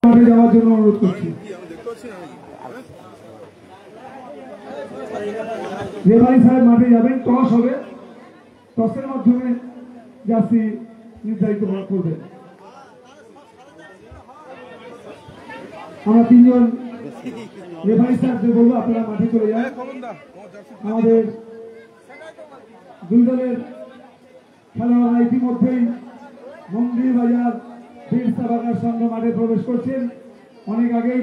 যাওয়ার জন্য অনুরোধ করছি। রেফারি সাহেব মাঠে যাবেন, টস হবে, টসের মাধ্যমে জার্সি নির্ধারিত করবেন। আমরা তিনজন রেফারি সাহেবদের বলবো আপনারা মাঠে চলে যান। আমাদের দুই দলের খেলোয়াড়রা ইতিমধ্যেই মন্দির বাজার বীরসা বাগার সংঘ মাঠে প্রবেশ করছেন। অনেক আগেই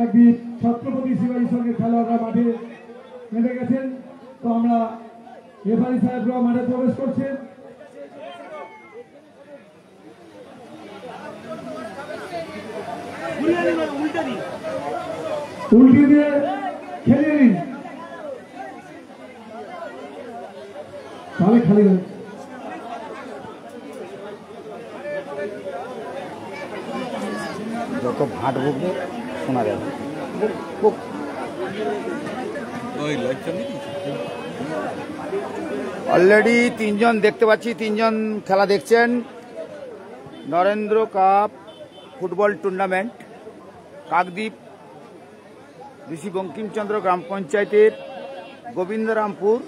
একদিন ছত্রপতি শিবাজী সঙ্গের খেলোয়াড়রা মাঠে নেমে গেছেন। তো আমরা রেফারি সাহেবরা মাঠে প্রবেশ করছেন। উল্টি দিয়ে খেলিয়ে নিন, তাহলে খালি যাবে। যত ভাট বকবে শোনা যাবে। অলরেডি তিনজন দেখতে পাচ্ছি, তিনজন খেলা দেখছেন। Narendra cup football tournament Kakdwip Rishi Bankimchandra গ্রাম পঞ্চায়েতের গোবিন্দরামপুর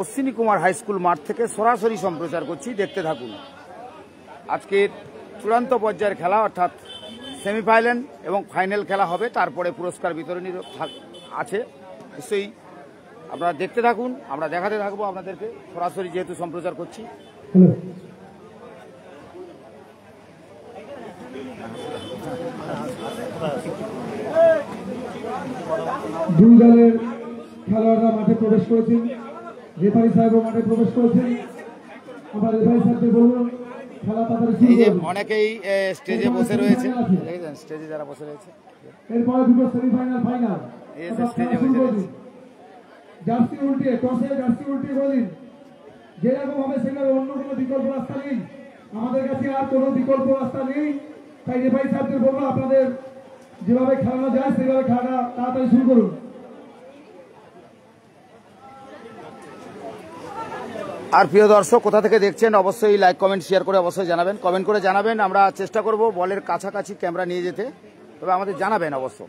অশ্বিনী কুমার হাই স্কুল মাঠ থেকে সরাসরি সম্প্রচার করছি, দেখতে থাকুন। আজকের চূড়ান্ত পর্যায়ের খেলা অর্থাৎ সেমিফাইনাল এবং ফাইনাল খেলা হবে, তারপরে পুরস্কার বিতরণী আছে। নিশ্চয়ই আপনারা দেখতে থাকুন, আমরা দেখাতে থাকবো আপনাদেরকে সরাসরি যেহেতু সম্প্রচার করছি। দুই দলের খেলোয়াড়রা মাঠে প্রবেশ করেছেন, রেফারি সাহেবও মাঠে প্রবেশ করেছেন। আমরা রেফারি সাহেবকে বলবো খেলা তাড়াতাড়ি। অনেকেই স্টেজে বসে রয়েছে, স্টেজে যারা বসে রয়েছে, এরপরে দুটো সেমিফাইনাল ফাইনাল স্টেজে বসে রয়েছে। জার্সি উল্টে টসে জার্সি উল্টে বলিন, যেরকম হবে সেখানে অন্য কোনো বিকল্প রাস্তা নেই, আমাদের কাছে আর কোনো বিকল্প রাস্তা নেই। তাই রেফারি সাহেবদের বলবো আপনাদের যেভাবে খেলানো যায় সেভাবে খেলাটা তাড়াতাড়ি শুরু করুন। আর প্রিয় দর্শক, কোথা থেকে দেখছেন অবশ্যই লাইক কমেন্ট শেয়ার করে অবশ্যই জানাবেন, কমেন্ট করে জানাবেন। আমরা চেষ্টা করব বলের কাছাকাছি ক্যামেরা নিয়ে যেতে, তবে আমাদের জানাবেন অবশ্য।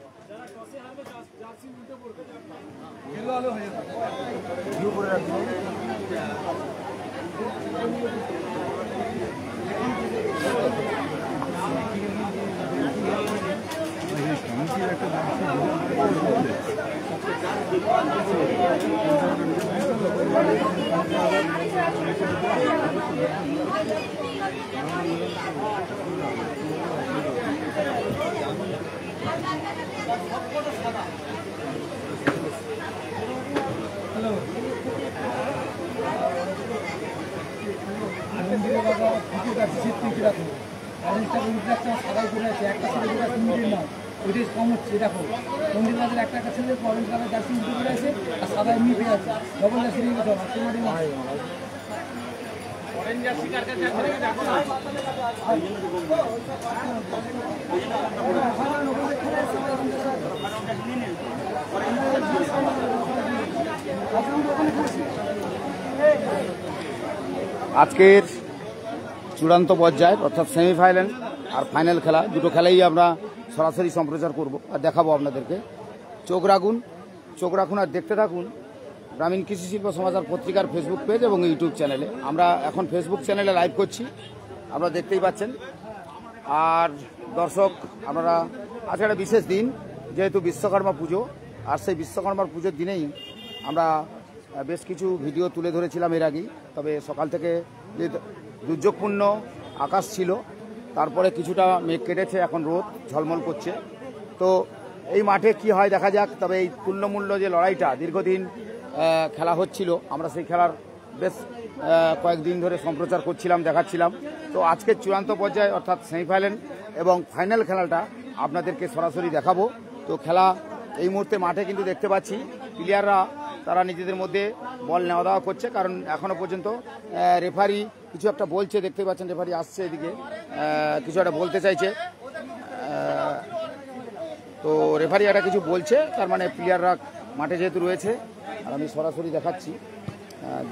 ওইটাই কম হচ্ছে, দেখো মন্দির বাজার একটা একটা ছেলে অরেঞ্জ কালার জার্সি উঠে পড়ে আছে আর সাদা এমনি পেয়ে আছে, ডবল জার্সি নিয়ে গেছে অরেঞ্জ জার্সি কার কাছে আজকের চূড়ান্ত পর্যায়ে অর্থাৎ সেমিফাইনাল আর ফাইনাল খেলা, দুটো খেলাই আমরা সরাসরি সম্প্রচার করব আর দেখাবো আপনাদেরকে। চোখ রাখুন আর দেখতে থাকুন গ্রামীণ কৃষি শিল্প সমাচার পত্রিকার ফেসবুক পেজ এবং ইউটিউব চ্যানেলে। আমরা এখন ফেসবুক চ্যানেলে লাইভ করছি, আপনারা দেখতেই পাচ্ছেন। আর দর্শক, আপনারা আজকে একটা বিশেষ দিন, যেহেতু বিশ্বকর্মা পুজো, আর সেই বিশ্বকর্মার পুজোর দিনেই আমরা বেশ কিছু ভিডিও তুলে ধরেছিলাম এর আগেই। তবে সকাল থেকে যে দুর্যোগপূর্ণ আকাশ ছিল, তারপরে কিছুটা মেঘ কেটেছে, এখন রোদ ঝলমল করছে। তো এই মাঠে কি হয় দেখা যাক। তবে এই তুল্যমূল্য যে লড়াইটা দীর্ঘদিন খেলা হচ্ছিল, আমরা সেই খেলার বেশ কয়েকদিন ধরে সম্প্রচার করছিলাম, দেখাচ্ছিলাম। তো আজকের চূড়ান্ত পর্যায়ে অর্থাৎ সেমিফাইনাল এবং ফাইনাল খেলাটা আপনাদেরকে সরাসরি দেখাবো। তো খেলা এই মুহূর্তে মাঠে কিন্তু দেখতে পাচ্ছি প্লেয়াররা তারা নিজেদের মধ্যে বল নেওয়া দেওয়া করছে, কারণ এখনো পর্যন্ত রেফারি কিছু একটা বলছে, দেখতে পাচ্ছেন রেফারি আসছে এদিকে, কিছু একটা বলতে চাইছে। তো রেফারি একটা কিছু বলছে, তার মানে প্লেয়াররা মাঠে যেহেতু রয়েছে, আর আমি সরাসরি দেখাচ্ছি,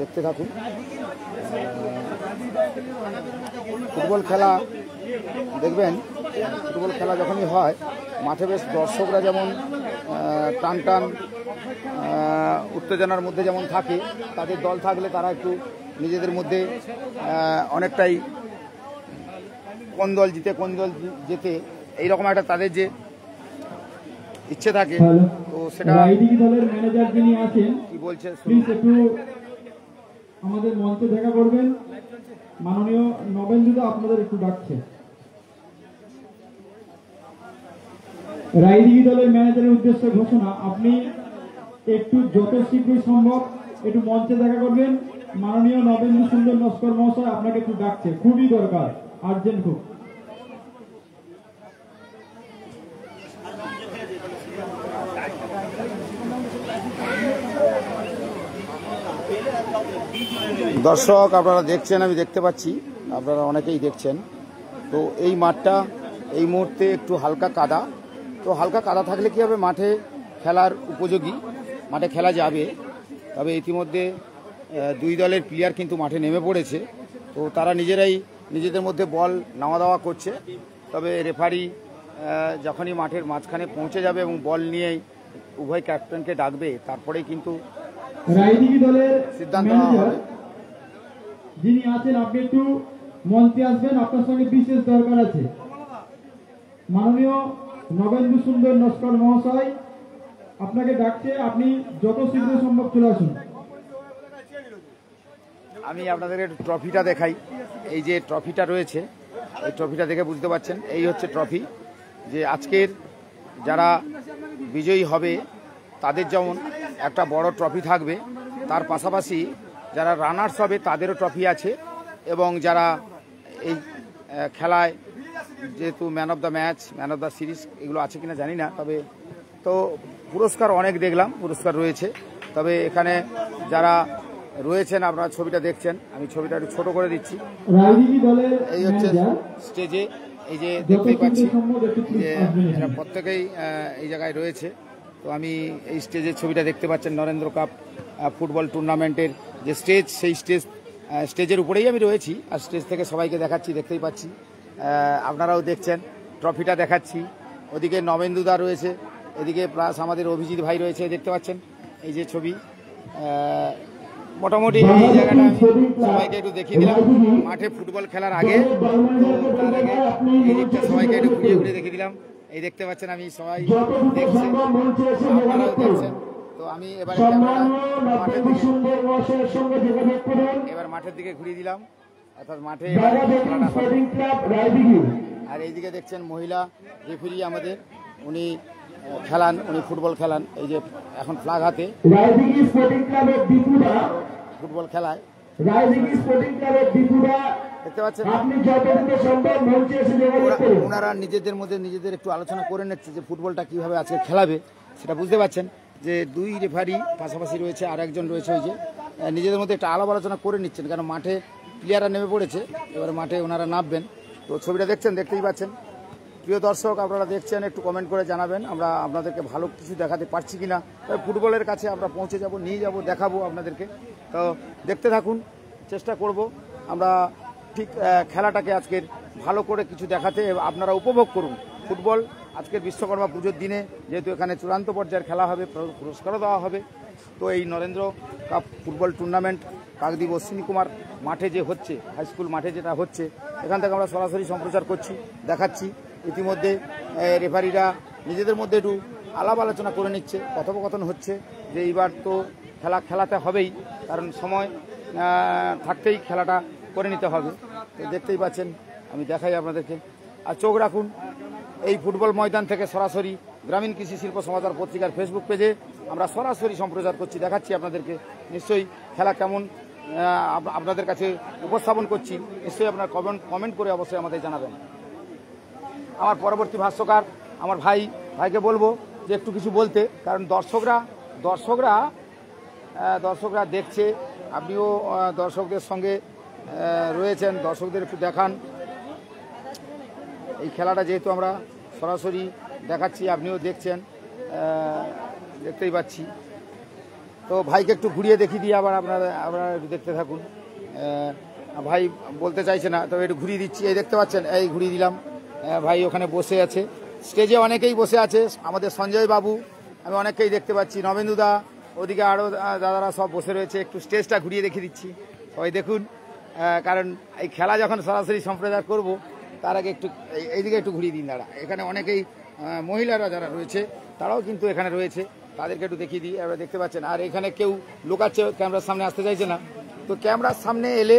দেখতে থাকুন। ফুটবল খেলা দেখবেন ফুটবল খেলা যখনই হয় মাঠে বেশ দর্শকরা যেমন টান টান উত্তেজনার মধ্যে যেমন থাকে, তাদের দল থাকলে তারা একটু নিজেদের মধ্যে অনেকটাই কোন দল জিতে কোন দল যেতে এইরকম একটা তাদের যে ইচ্ছে থাকে, তো সেটা দলের ম্যানেজার যিনি আছেন কি বলছে প্লিজ একটু আমাদের মঞ্চে দেখা করবেন। মাননীয় নবেন্দুদা আপনাদের একটু ডাকছে। রায়দিঘি দলের ম্যানেজারের উদ্দেশ্যে ঘোষণা, আপনি একটু যত শীঘ্রই সম্ভব একটু মঞ্চে দেখা করবেন। মাননীয় নবেন্দু সুন্দর নস্কর মহাশয় আপনাকে একটু ডাকছে, খুবই দরকার, আর্জেন্ট খুব। দর্শক আপনারা দেখছেন, আমি দেখতে পাচ্ছি আপনারা অনেকেই দেখছেন। তো এই মাঠটা এই মুহূর্তে একটু হালকা কাদা, তো হালকা কাদা থাকলে কি হবে, মাঠে খেলার উপযোগী, মাঠে খেলা যাবে। তবে ইতিমধ্যে দুই দলের প্লেয়ার কিন্তু মাঠে নেমে পড়েছে, তো তারা নিজেরাই নিজেদের মধ্যে বল নাওয়া দাওয়া করছে। তবে রেফারি যখনই মাঠের মাঝখানে পৌঁছে যাবে এবং বল নিয়েই উভয় ক্যাপ্টেনকে ডাকবে, তারপরেই কিন্তু রায়দিঘি দলের সিদ্ধান্ত নেওয়া হবে। যিনি আছেন আপনি একটু মঞ্চে আসবেন, আপনার সঙ্গে বিশেষ দরকার আছে। মাননীয় নবেন্দু সুন্দর নস্কর মহাশয় আপনাকে ডাকছে, আপনি যত শীঘ্র সম্ভব চলে আসুন। আমি আপনাদের ট্রফিটা দেখাই। এই যে ট্রফিটা রয়েছে, এই ট্রফিটা দেখে বুঝতে পারছেন এই হচ্ছে ট্রফি। যে আজকের যারা বিজয়ী হবে তাদের যেমন একটা বড় ট্রফি থাকবে, তার পাশাপাশি যারা রানার্স হবে তাদেরও ট্রফি আছে, এবং যারা এই খেলায় যেহেতু man of the match, man of the series এগুলো আছে কিনা জানি না, তবে তো পুরস্কার অনেক দেখলাম, পুরস্কার রয়েছে। তবে এখানে যারা রয়েছেন আপনারা ছবিটা দেখছেন, আমি ছবিটা একটু ছোট করে দিচ্ছি। এই হচ্ছে স্টেজে, এই যে দেখতেই পাচ্ছি যে এরা প্রত্যেকেই এই জায়গায় রয়েছে। তো আমি এই স্টেজের ছবিটা দেখতে পাচ্ছেন, নরেন্দ্র কাপ ফুটবল টুর্নামেন্টের যে স্টেজ, সেই স্টেজের উপরেই আমি রয়েছি, আর স্টেজ থেকে সবাইকে দেখাচ্ছি, দেখতেই পাচ্ছি আপনারাও দেখছেন, ট্রফিটা দেখাচ্ছি। ওদিকে নবেন্দুদা রয়েছে, এদিকে প্লাস আমাদের অভিজিৎ ভাই রয়েছে, দেখতে পাচ্ছেন এই যে ছবি। মোটামুটি এই জায়গাটা আমি সবাইকে একটু দেখিয়ে দিলাম মাঠে ফুটবল খেলার আগে। তার আগে এই দিকটা সবাইকে একটু ঘুরিয়ে ঘুরিয়ে দেখিয়ে দিলাম। এই দেখতে পাচ্ছেন আমি সবাই দেখছেন, আপনারাও দেখছেন। তো আমি এবার মাঠের দিকে ঘুরিয়ে দিলাম, অর্থাৎ মাঠে খেলাটা হবে। আর এইদিকে দেখছেন মহিলা রেফারি আমাদের, উনি খেলান, উনি ফুটবল খেলান। এই যে এখন ফ্ল্যাগ হাতে ফুটবল খেলায় দেখতে পাচ্ছেন। ওনারা নিজেদের মধ্যে নিজেদের একটু আলোচনা করে নিচ্ছে যে ফুটবলটা কিভাবে আজকে খেলাবে, সেটা বুঝতে পারছেন যে দুই রেফারি পাশাপাশি রয়েছে, আর একজন রয়েছে, ওই যে নিজেদের মধ্যে একটা আলাপ আলোচনা করে নিচ্ছেন, কারণ মাঠে প্লেয়াররা নেমে পড়েছে, এবারে মাঠে ওনারা নামবেন। তো ছবিটা দেখছেন, দেখতেই পাচ্ছেন। প্রিয় দর্শক আপনারা দেখছেন, একটু কমেন্ট করে জানাবেন আমরা আপনাদেরকে ভালো কিছু দেখাতে পারছি কিনা। তবে ফুটবলের কাছে আমরা পৌঁছে যাব, নিয়ে যাব, দেখাবো আপনাদেরকে। তো দেখতে থাকুন, চেষ্টা করব আমরা ঠিক খেলাটাকে আজকের ভালো করে কিছু দেখাতে, আপনারা উপভোগ করুন ফুটবল। আজকের বিশ্বকর্মা পুজোর দিনে যেহেতু এখানে চূড়ান্ত পর্যায়ের খেলা হবে, পুরস্কারও দেওয়া হবে। তো এই Narendra cup football tournament Kakdwip Ashwini Kumar মাঠে যে হচ্ছে, হাই স্কুল মাঠে যেটা হচ্ছে, এখান থেকে আমরা সরাসরি সম্প্রচার করছি, দেখাচ্ছি। ইতিমধ্যে রেফারিরা নিজেদের মধ্যে একটু আলাপ আলোচনা করে নিচ্ছে, কথোপকথন হচ্ছে যে এইবার তো খেলাতে হবেই, কারণ সময় থাকতেই খেলাটা করে নিতে হবে। তো দেখতেই পাচ্ছেন, আমি দেখাই আপনাদেরকে। আর চোখ রাখুন এই ফুটবল ময়দান থেকে সরাসরি গ্রামীণ কৃষি শিল্প সমাচার পত্রিকার ফেসবুক পেজে আমরা সরাসরি সম্প্রচার করছি, দেখাচ্ছি আপনাদেরকে। নিশ্চয়ই খেলা কেমন আপনাদের কাছে উপস্থাপন করছি, নিশ্চয়ই আপনারা কমেন্ট করে অবশ্যই আমাদের জানাবেন। আমার পরবর্তী ভাষ্যকার আমার ভাইকে বলবো যে একটু কিছু বলতে, কারণ দর্শকরা দেখছে, আপনিও দর্শকদের সঙ্গে রয়েছেন, দর্শকদের একটু দেখান এই খেলাটা, যেহেতু আমরা সরাসরি দেখাচ্ছি, আপনিও দেখছেন, দেখতেই পাচ্ছি। তো ভাইকে একটু ঘুরিয়ে দেখিয়ে দিয়ে আবার আপনারা একটু দেখতে থাকুন। ভাই বলতে চাইছে না, তবে একটু ঘুরিয়ে দিচ্ছি। এই দেখতে পাচ্ছেন, এই ঘুরিয়ে দিলাম, ভাই ওখানে বসে আছে, স্টেজে অনেকেই বসে আছে, আমাদের সঞ্জয় বাবু আমি অনেককেই দেখতে পাচ্ছি, নবেন্দুদা, ওদিকে আরও দাদারা সব বসে রয়েছে। একটু স্টেজটা ঘুরিয়ে দেখিয়ে দিচ্ছি, সবাই দেখুন, কারণ এই খেলা যখন সরাসরি সম্প্রচার করব তার আগে একটু এইদিকে একটু ঘুরিয়ে দিন দাঁড়া। এখানে অনেকেই মহিলারা যারা রয়েছে তারাও কিন্তু এখানে রয়েছে, তাদেরকে একটু দেখিয়ে দিই। আপনারা দেখতে পাচ্ছেন, আর এখানে কেউ লুকাচ্ছে, ক্যামেরার সামনে আসতে চাইছে না। তো ক্যামেরার সামনে এলে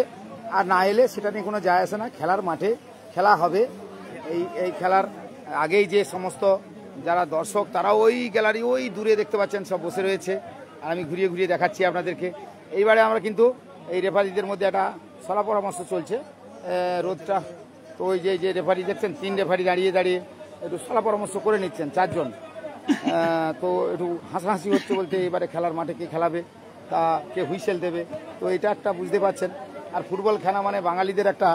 আর না এলে সেটা নিয়ে কোনো যায় আসে না, খেলার মাঠে খেলা হবে। এই খেলার আগেই যে সমস্ত যারা দর্শক তারা ওই গ্যালারি ওই দূরে দেখতে পাচ্ছেন সব বসে রয়েছে, আর আমি ঘুরিয়ে ঘুরিয়ে দেখাচ্ছি আপনাদেরকে। এইবারে আমরা কিন্তু এই রেফারিদের মধ্যে একটা সলা পরামর্শ চলছে, রোদটা তো ওই যে রেফারি দেখছেন, 3 রেফারি দাঁড়িয়ে দাঁড়িয়ে একটু সলা পরামর্শ করে নিচ্ছেন, 4 জন। তো একটু হাসাহাসি হচ্ছে, বলতে এবারে খেলার মাঠে কে খেলাবে, তা কে হুইসেল দেবে, তো এটা একটা বুঝতে পারছেন। আর ফুটবল খেলা মানে বাঙালিদের একটা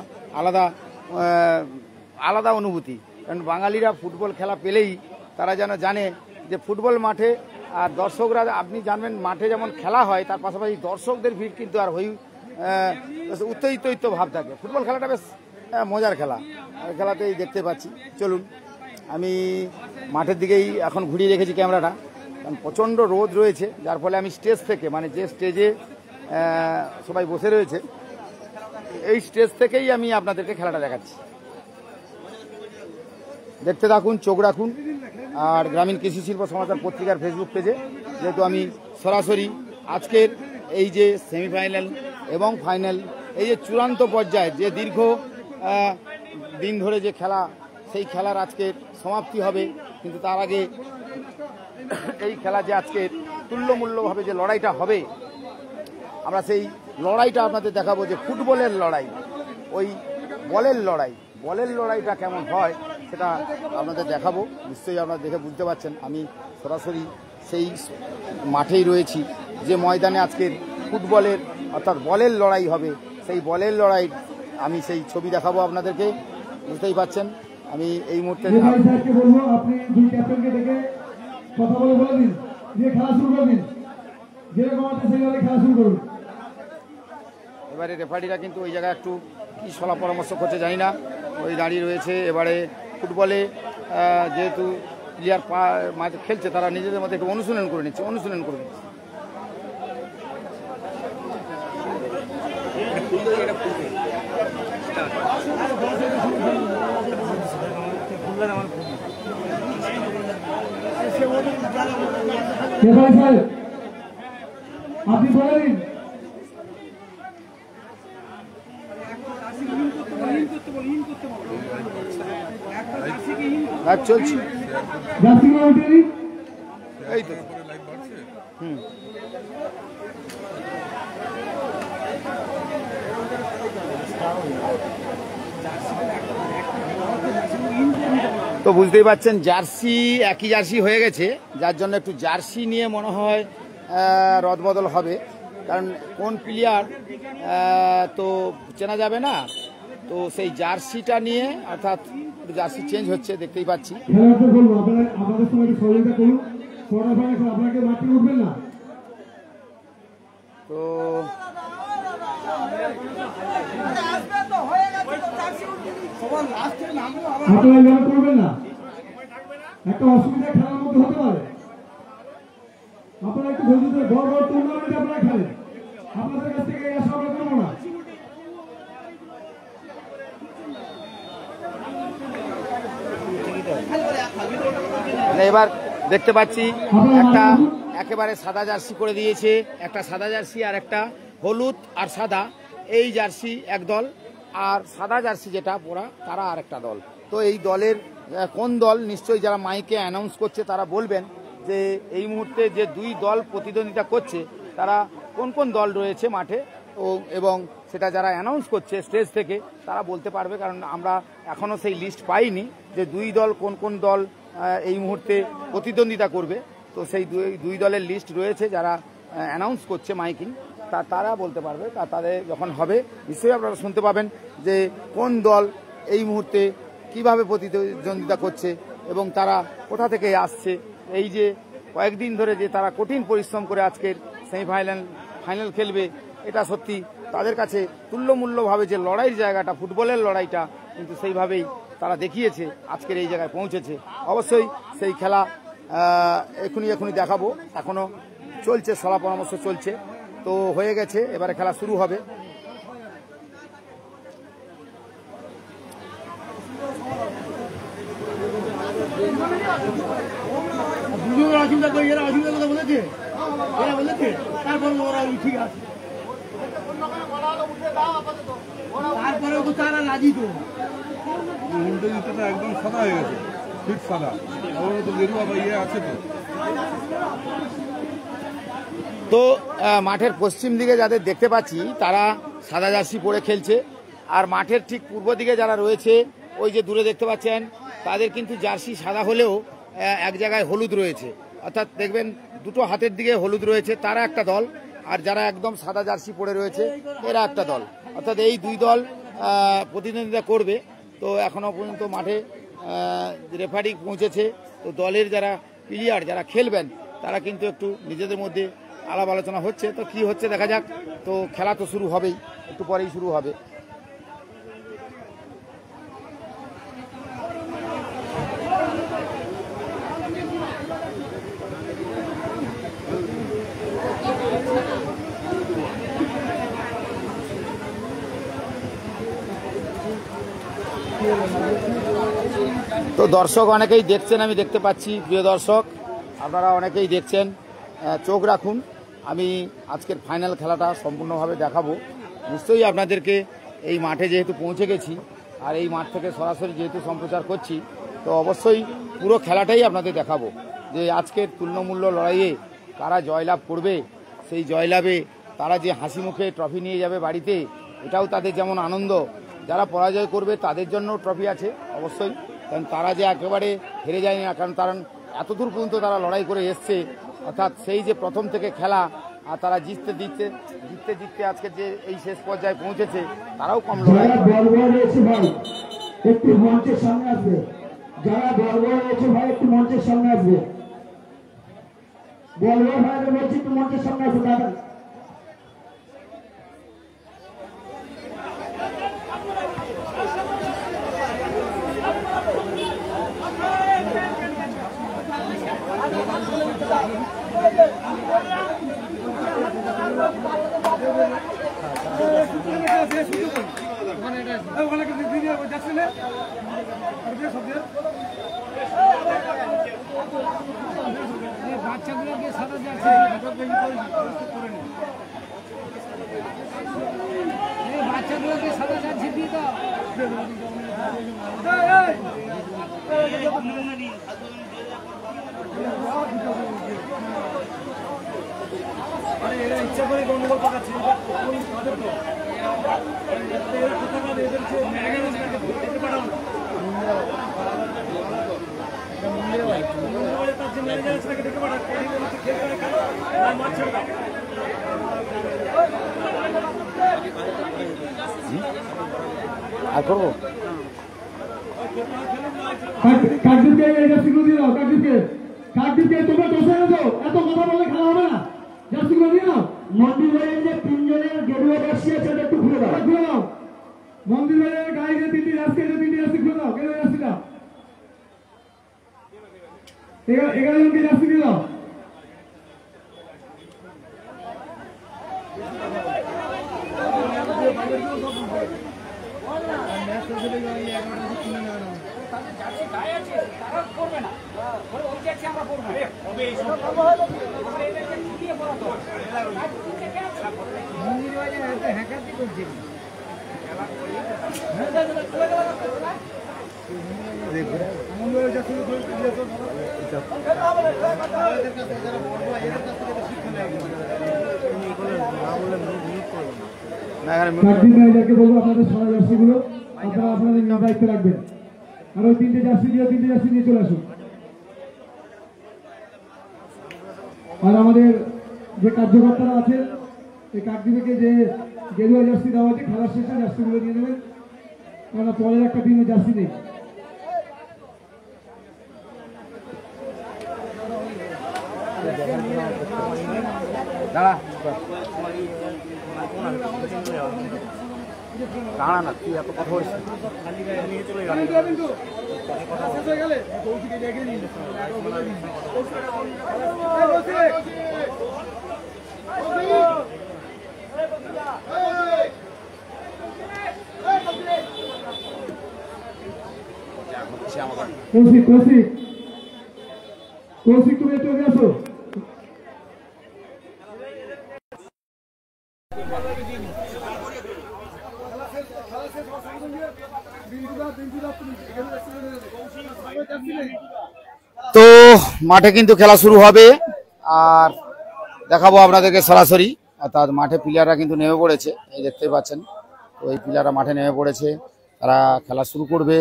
আলাদা অনুভূতি, কারণ বাঙালিরা ফুটবল খেলা পেলেই তারা যেন জানে যে ফুটবল মাঠে আর দর্শকরা, আপনি জানবেন মাঠে যেমন খেলা হয় তার পাশাপাশি দর্শকদের ভিড় কিন্তু আর উত্তেজিত ভাব থাকে। ফুটবল খেলাটা বেশ মজার খেলা, খেলাতেই দেখতে পাচ্ছি। চলুন, আমি মাঠের দিকেই এখন ঘুরিয়ে রেখেছি ক্যামেরাটা, কারণ প্রচণ্ড রোদ রয়েছে, যার ফলে আমি স্টেজ থেকে, মানে যে স্টেজে সবাই বসে রয়েছে এই স্টেজ থেকেই আমি আপনাদেরকে খেলাটা দেখাচ্ছি। দেখতে থাকুন, চোখ রাখুন। আর গ্রামীণ কৃষি শিল্প সমাচার পত্রিকার ফেসবুক পেজে যেহেতু আমি সরাসরি আজকের এই যে সেমিফাইনাল এবং ফাইনাল, এই যে চূড়ান্ত পর্যায়ে যে দীর্ঘ দিন ধরে যে খেলা, সেই খেলার আজকের সমাপ্তি হবে, কিন্তু তার আগে এই খেলা যে আজকের তুল্যমূল্যভাবে যে লড়াইটা হবে, আমরা সেই লড়াইটা আপনাদের দেখাবো, যে ফুটবলের লড়াই, ওই বলের লড়াইটা কেমন হয় সেটা আপনাদের দেখাবো। নিশ্চয়ই আপনারা দেখে বুঝতে পারছেন আমি সরাসরি সেই মাঠেই রয়েছি, যে ময়দানে আজকের ফুটবলের অর্থাৎ বলের লড়াই হবে। সেই বলের লড়াই আমি সেই ছবি দেখাবো আপনাদেরকে, বুঝতেই পারছেন। আমি এই মুহূর্তে বলবো আপনি দুই ক্যাপ্টেনকে ডেকে কথা বলে দিন, দিয়ে খেলা শুরু করে দিন, যেরকম আছে সেইভাবে খেলা শুরু করুন। এবারে রেফারিরা কিন্তু ওই জায়গায় একটু কি সলা পরামর্শ করছে জানি না, ওই দাঁড়িয়ে রয়েছে। এবারে ফুটবলে যেহেতু প্লেয়ার মাঠে খেলছে, তারা নিজেদের মধ্যে একটু অনুশীলন করে নিচ্ছে। আপনি বলে দিন। চলছে এই তো তো বুঝতেই পারছেন, জার্সি একই জার্সি হয়ে গেছে, যার জন্য একটু জার্সি নিয়ে মনে হয় রদবদল হবে, কারণ কোন প্লেয়ার তো চেনা যাবে না, তো সেই জার্সিটা নিয়ে অর্থাৎ জার্সি চেঞ্জ হচ্ছে, দেখতেই পাচ্ছি। তো করবেন না, একটা অসুবিধা খেলার মধ্যে হতে পারে। আপনারা একটু ধৈর্য ধরে বড় বড় টুর্নামেন্টে আপনারা খেলেন, আপনাদের কাছ থেকে আশা আমরা করবো না। এবার দেখতে পাচ্ছি একটা একেবারে সাদা জার্সি করে দিয়েছে, একটা সাদা জার্সি আর একটা হলুদ আর সাদা, এই জার্সি এক দল, আর সাদা জার্সি যেটা পরা তারা আর একটা দল। তো এই দলের কোন দল, নিশ্চয়ই যারা মাইকে অ্যানাউন্স করছে তারা বলবেন যে এই মুহূর্তে যে দুই দল প্রতিদ্বন্দ্বিতা করছে তারা কোন কোন দল রয়েছে মাঠে, এবং সেটা যারা অ্যানাউন্স করছে স্টেজ থেকে তারা বলতে পারবে, কারণ আমরা এখনও সেই লিস্ট পাইনি যে দুই দল কোন কোন দল এই মুহূর্তে প্রতিদ্বন্দ্বিতা করবে। তো সেই দুই দলের লিস্ট রয়েছে, যারা অ্যানাউন্স করছে মাইকিং, তারা বলতে পারবে। তাদের যখন হবে নিশ্চয়ই আপনারা শুনতে পাবেন যে কোন দল এই মুহূর্তে কিভাবে প্রতিদ্বন্দ্বিতা করছে এবং তারা কোথা থেকে আসছে। এই যে কয়েকদিন ধরে যে তারা কঠিন পরিশ্রম করে আজকের ফাইনাল খেলবে, এটা সত্যি তাদের কাছে তুল্যমূল্যভাবে যে লড়াইয়ের জায়গাটা, ফুটবলের লড়াইটা কিন্তু সেইভাবেই তারা দেখিয়েছে, আজকের এই জায়গায় পৌঁছেছে। অবশ্যই সেই খেলা এখনই দেখাবো, এখনো চলছে, সলা পরামর্শ চলছে, তো হয়ে গেছে, এবারে খেলা শুরু হবে। তারপরেও তো তারা রাজি তো উল্টো জুতোটা একদম সাদা হয়ে গেছে, ঠিক সাদা, ওর তো গেরুয়া বা ইয়ে আছে তো। তো মাঠের পশ্চিম দিকে যাদের দেখতে পাচ্ছি তারা সাদা জার্সি পরে খেলছে, আর মাঠের ঠিক পূর্ব দিকে যারা রয়েছে ওই যে দূরে দেখতে পাচ্ছেন তাদের কিন্তু জার্সি সাদা হলেও এক জায়গায় হলুদ রয়েছে, অর্থাৎ দেখবেন দুটো হাতের দিকে হলুদ রয়েছে, তারা একটা দল, আর যারা একদম সাদা জার্সি পরে রয়েছে এরা একটা দল, অর্থাৎ এই দুই দল প্রতিদ্বন্দ্বিতা করবে। তো এখনো পর্যন্ত মাঠে রেফারি পৌঁছেছে, তো দলের যারা প্লেয়ার যারা খেলবেন তারা কিন্তু একটু নিজেদের মধ্যে আলাপ আলোচনা হচ্ছে, তো কি হচ্ছে দেখা যাক। তো খেলা তো শুরু হবেই, একটু পরেই শুরু হবে। তো দর্শক অনেকেই দেখছেন, আমি দেখতে পাচ্ছি, প্রিয় দর্শক আপনারা অনেকেই দেখছেন, চোখ রাখুন, আমি আজকের ফাইনাল খেলাটা সম্পূর্ণভাবে দেখাবো। নিশ্চয়ই আপনাদেরকে এই মাঠে যেহেতু পৌঁছে গেছি আর এই মাঠ থেকে সরাসরি যেহেতু সম্প্রচার করছি, তো অবশ্যই পুরো খেলাটাই আপনাদের দেখাবো যে আজকের তুল্যমূল্য লড়াইয়ে কারা জয়লাভ করবে, সেই জয়লাভে তারা যে হাসি মুখে ট্রফি নিয়ে যাবে বাড়িতে, এটাও তাদের যেমন আনন্দ, যারা পরাজয় করবে তাদের জন্য ট্রফি আছে অবশ্যই, কারণ তারা যে একেবারে হেরে যায়নি না, কারণ তারা এতদূর পর্যন্ত তারা লড়াই করে এসছে, অর্থাৎ সেই যে প্রথম থেকে খেলা আর তারা জিততে আজকে যে এই শেষ পর্যায়ে পৌঁছেছে, তারাও কম লড়াই একটু মঞ্চের সামনে আসবে, যারা বলবো রয়েছে ভাই একটু মঞ্চের সামনে আসবে, বলবো ভাই বলছি একটু মঞ্চের সামনে আসবে দাদা। বাচ্চাগুলোকে সাদা যাচ্ছে, বাচ্চাগুলোকে সাদা যাচ্ছে দিয়ে দাও। ইচ্ছা করে গন্ডগোল পাকাচ্ছে, আর করবো কাকদ্বীপকে এই জার্সিগুলো দিয়ে দাও, কাকদ্বীপকে তোমরা দোষে দাও, এত কথা বললে খেলা হবে না, জার্সিগুলো দিয়ে দাও। মন্দির ভাইয়ের যে তিনজনের গেরুয়া জার্সি আছে ওটা একটু খুলে দাও, মন্দির ভাইয়ের গায়ে যে তিনটি জার্সি আছে তিনটি জার্সি খুলে দাও, গেরুয়া জার্সিটা 11 জনকে জার্সি দিয়ে দাও। হ্যাকারটি করছে কাকদ্বীপ বলবো আপনাদের সারা জার্সিগুলো আপনারা আপনাদের দায়িত্ব রাখবেন, আর ওই তিনটে জার্সি নিয়ে চলে আসুন। আর আমাদের যে কার্যকর্তারা আছে এই কাকদ্বীপকে যে গেরুয়া জার্সি দেওয়া হয়েছে খেলার শেষে জার্সিগুলো নিয়ে নেবেন, কারণ পরের একটা টিমে জার্সি নেই। দাঁড়া দাঁড়া না, তুই এত কথা বলিস কৌশিক কৌশিক কৌশিক তুমি একটু এগিয়ে আসো। তো মাঠে কিন্তু খেলা শুরু হবে আর দেখাবো আপনাদেরকে সরাসরি। অর্থাৎ মাঠে প্লেয়াররা কিন্তু নেমে পড়েছে, এই দেখতে পাচ্ছেন। তো এই প্লেয়াররা মাঠে নেমে পড়েছে, তারা খেলা শুরু করবে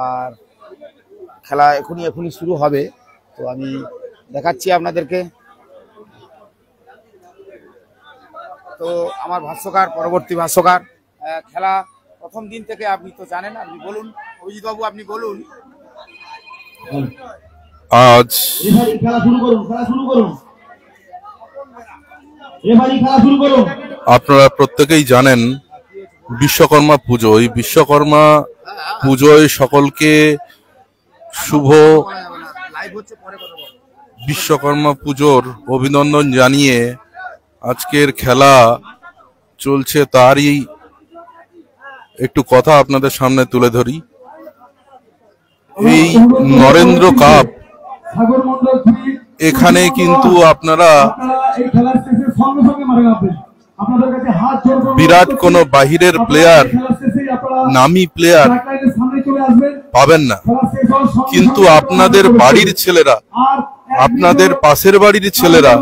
আর খেলা এখনই শুরু হবে। তো আমি দেখাচ্ছি আপনাদেরকে। তো আমার ভাষ্যকার, পরবর্তী ভাষ্যকার, খেলা প্রথম দিন থেকে আপনি তো জানেন, আপনি বলুন অভিজিৎ বাবু, আপনি বলুন। আজ খেলা শুরু করুন, খেলা শুরু করুন, রেফারি খেলা শুরু করুন। আপনারা প্রত্যেকেই জানেন বিশ্বকর্মা পুজো, এই বিশ্বকর্মা পুজোয় সকলকে শুভ বিশ্বকর্মা পুজোর অভিনন্দন জানিয়ে আজকের খেলা চলছে, তারই একটু কথা আপনাদের সামনে তুলে ধরি। এই নরেন্দ্র কাপ, সাগর মন্ডল এখানে কিন্তু আপনারা এই খেলার শেষে সঙ্গে সঙ্গে মাঠে নামবেন। আপনাদের কাছে হাত জোড় করে বিরাট কোনো বাহিরের প্লেয়ার, খেলার শেষেই আপনারা নামি প্লেয়ার লাইনের সামনে চলে আসবেন। পাবেন না, খেলা শেষ হওয়ার সঙ্গে কিন্তু সঙ্গে আপনাদের বাড়ির ছেলেরা, আর আপনাদের পাশের বাড়ির ছেলেরা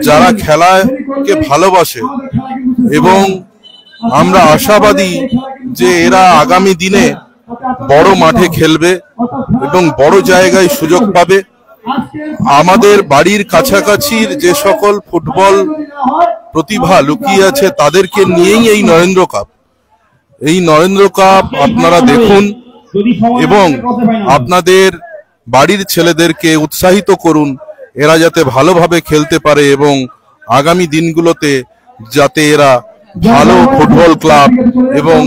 যারা খেলাকে ভালোবাসে এবং আমরা আশাবাদী যে এরা আগামী দিনে বড় মাঠে খেলবে এবং বড় জায়গায় সুযোগ পাবে। আমাদের বাড়ির কাছাকাছির যে সকল ফুটবল প্রতিভা লুকিয়ে আছে তাদেরকে নিয়েই এই নরেন্দ্র কাপ। এই নরেন্দ্র কাপ আপনারা দেখুন এবং আপনাদের বাড়ির ছেলেদেরকে উৎসাহিত করুন, এরা যাতে ভালোভাবে খেলতে পারে এবং আগামী দিনগুলোতে যাতে এরা ভালো ফুটবল ক্লাব এবং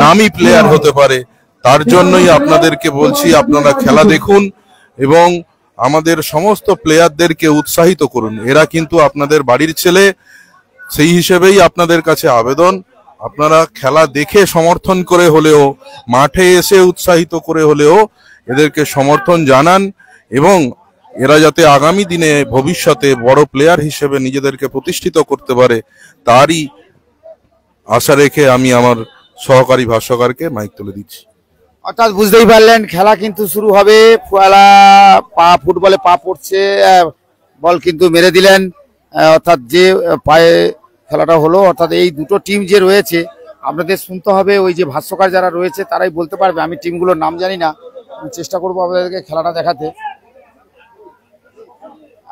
নামি প্লেয়ার হতে পারে, তার জন্যই আপনাদেরকে বলছি আপনারা খেলা দেখুন এবং আমাদের সমস্ত প্লেয়ারদেরকে উৎসাহিত করুন। এরা কিন্তু আপনাদের বাড়ির ছেলে, সেই হিসেবেই আপনাদের কাছে আবেদন, আপনারা খেলা দেখে সমর্থন করে হলেও, মাঠে এসে উৎসাহিত করে হলেও এদেরকে সমর্থন জানান এবং এরা যাতে আগামী দিনে ভবিষ্যতে বড় প্লেয়ার হিসেবে নিজেদেরকে প্রতিষ্ঠিত করতে পারে তারই আশা রেখে আমি আমার সহকারী ভাষ্যকারকে মাইক তুলে দিচ্ছি। অর্থাৎ বুঝতেই পারলেন খেলা কিন্তু শুরু হবে। ফুয়ালা ফুটবলে পা পড়ছে, বল কিন্তু মেরে দিলেন। অর্থাৎ যে পায়ে খেলাটা হলো, অর্থাৎ এই দুটো টিম যে রয়েছে আপনাদের শুনতে হবে, ওই যে ভাষ্যকার যারা রয়েছে তারাই বলতে পারবে, আমি টিমগুলোর নাম জানি না। আমি চেষ্টা করবো আপনাদেরকে খেলাটা দেখাতে,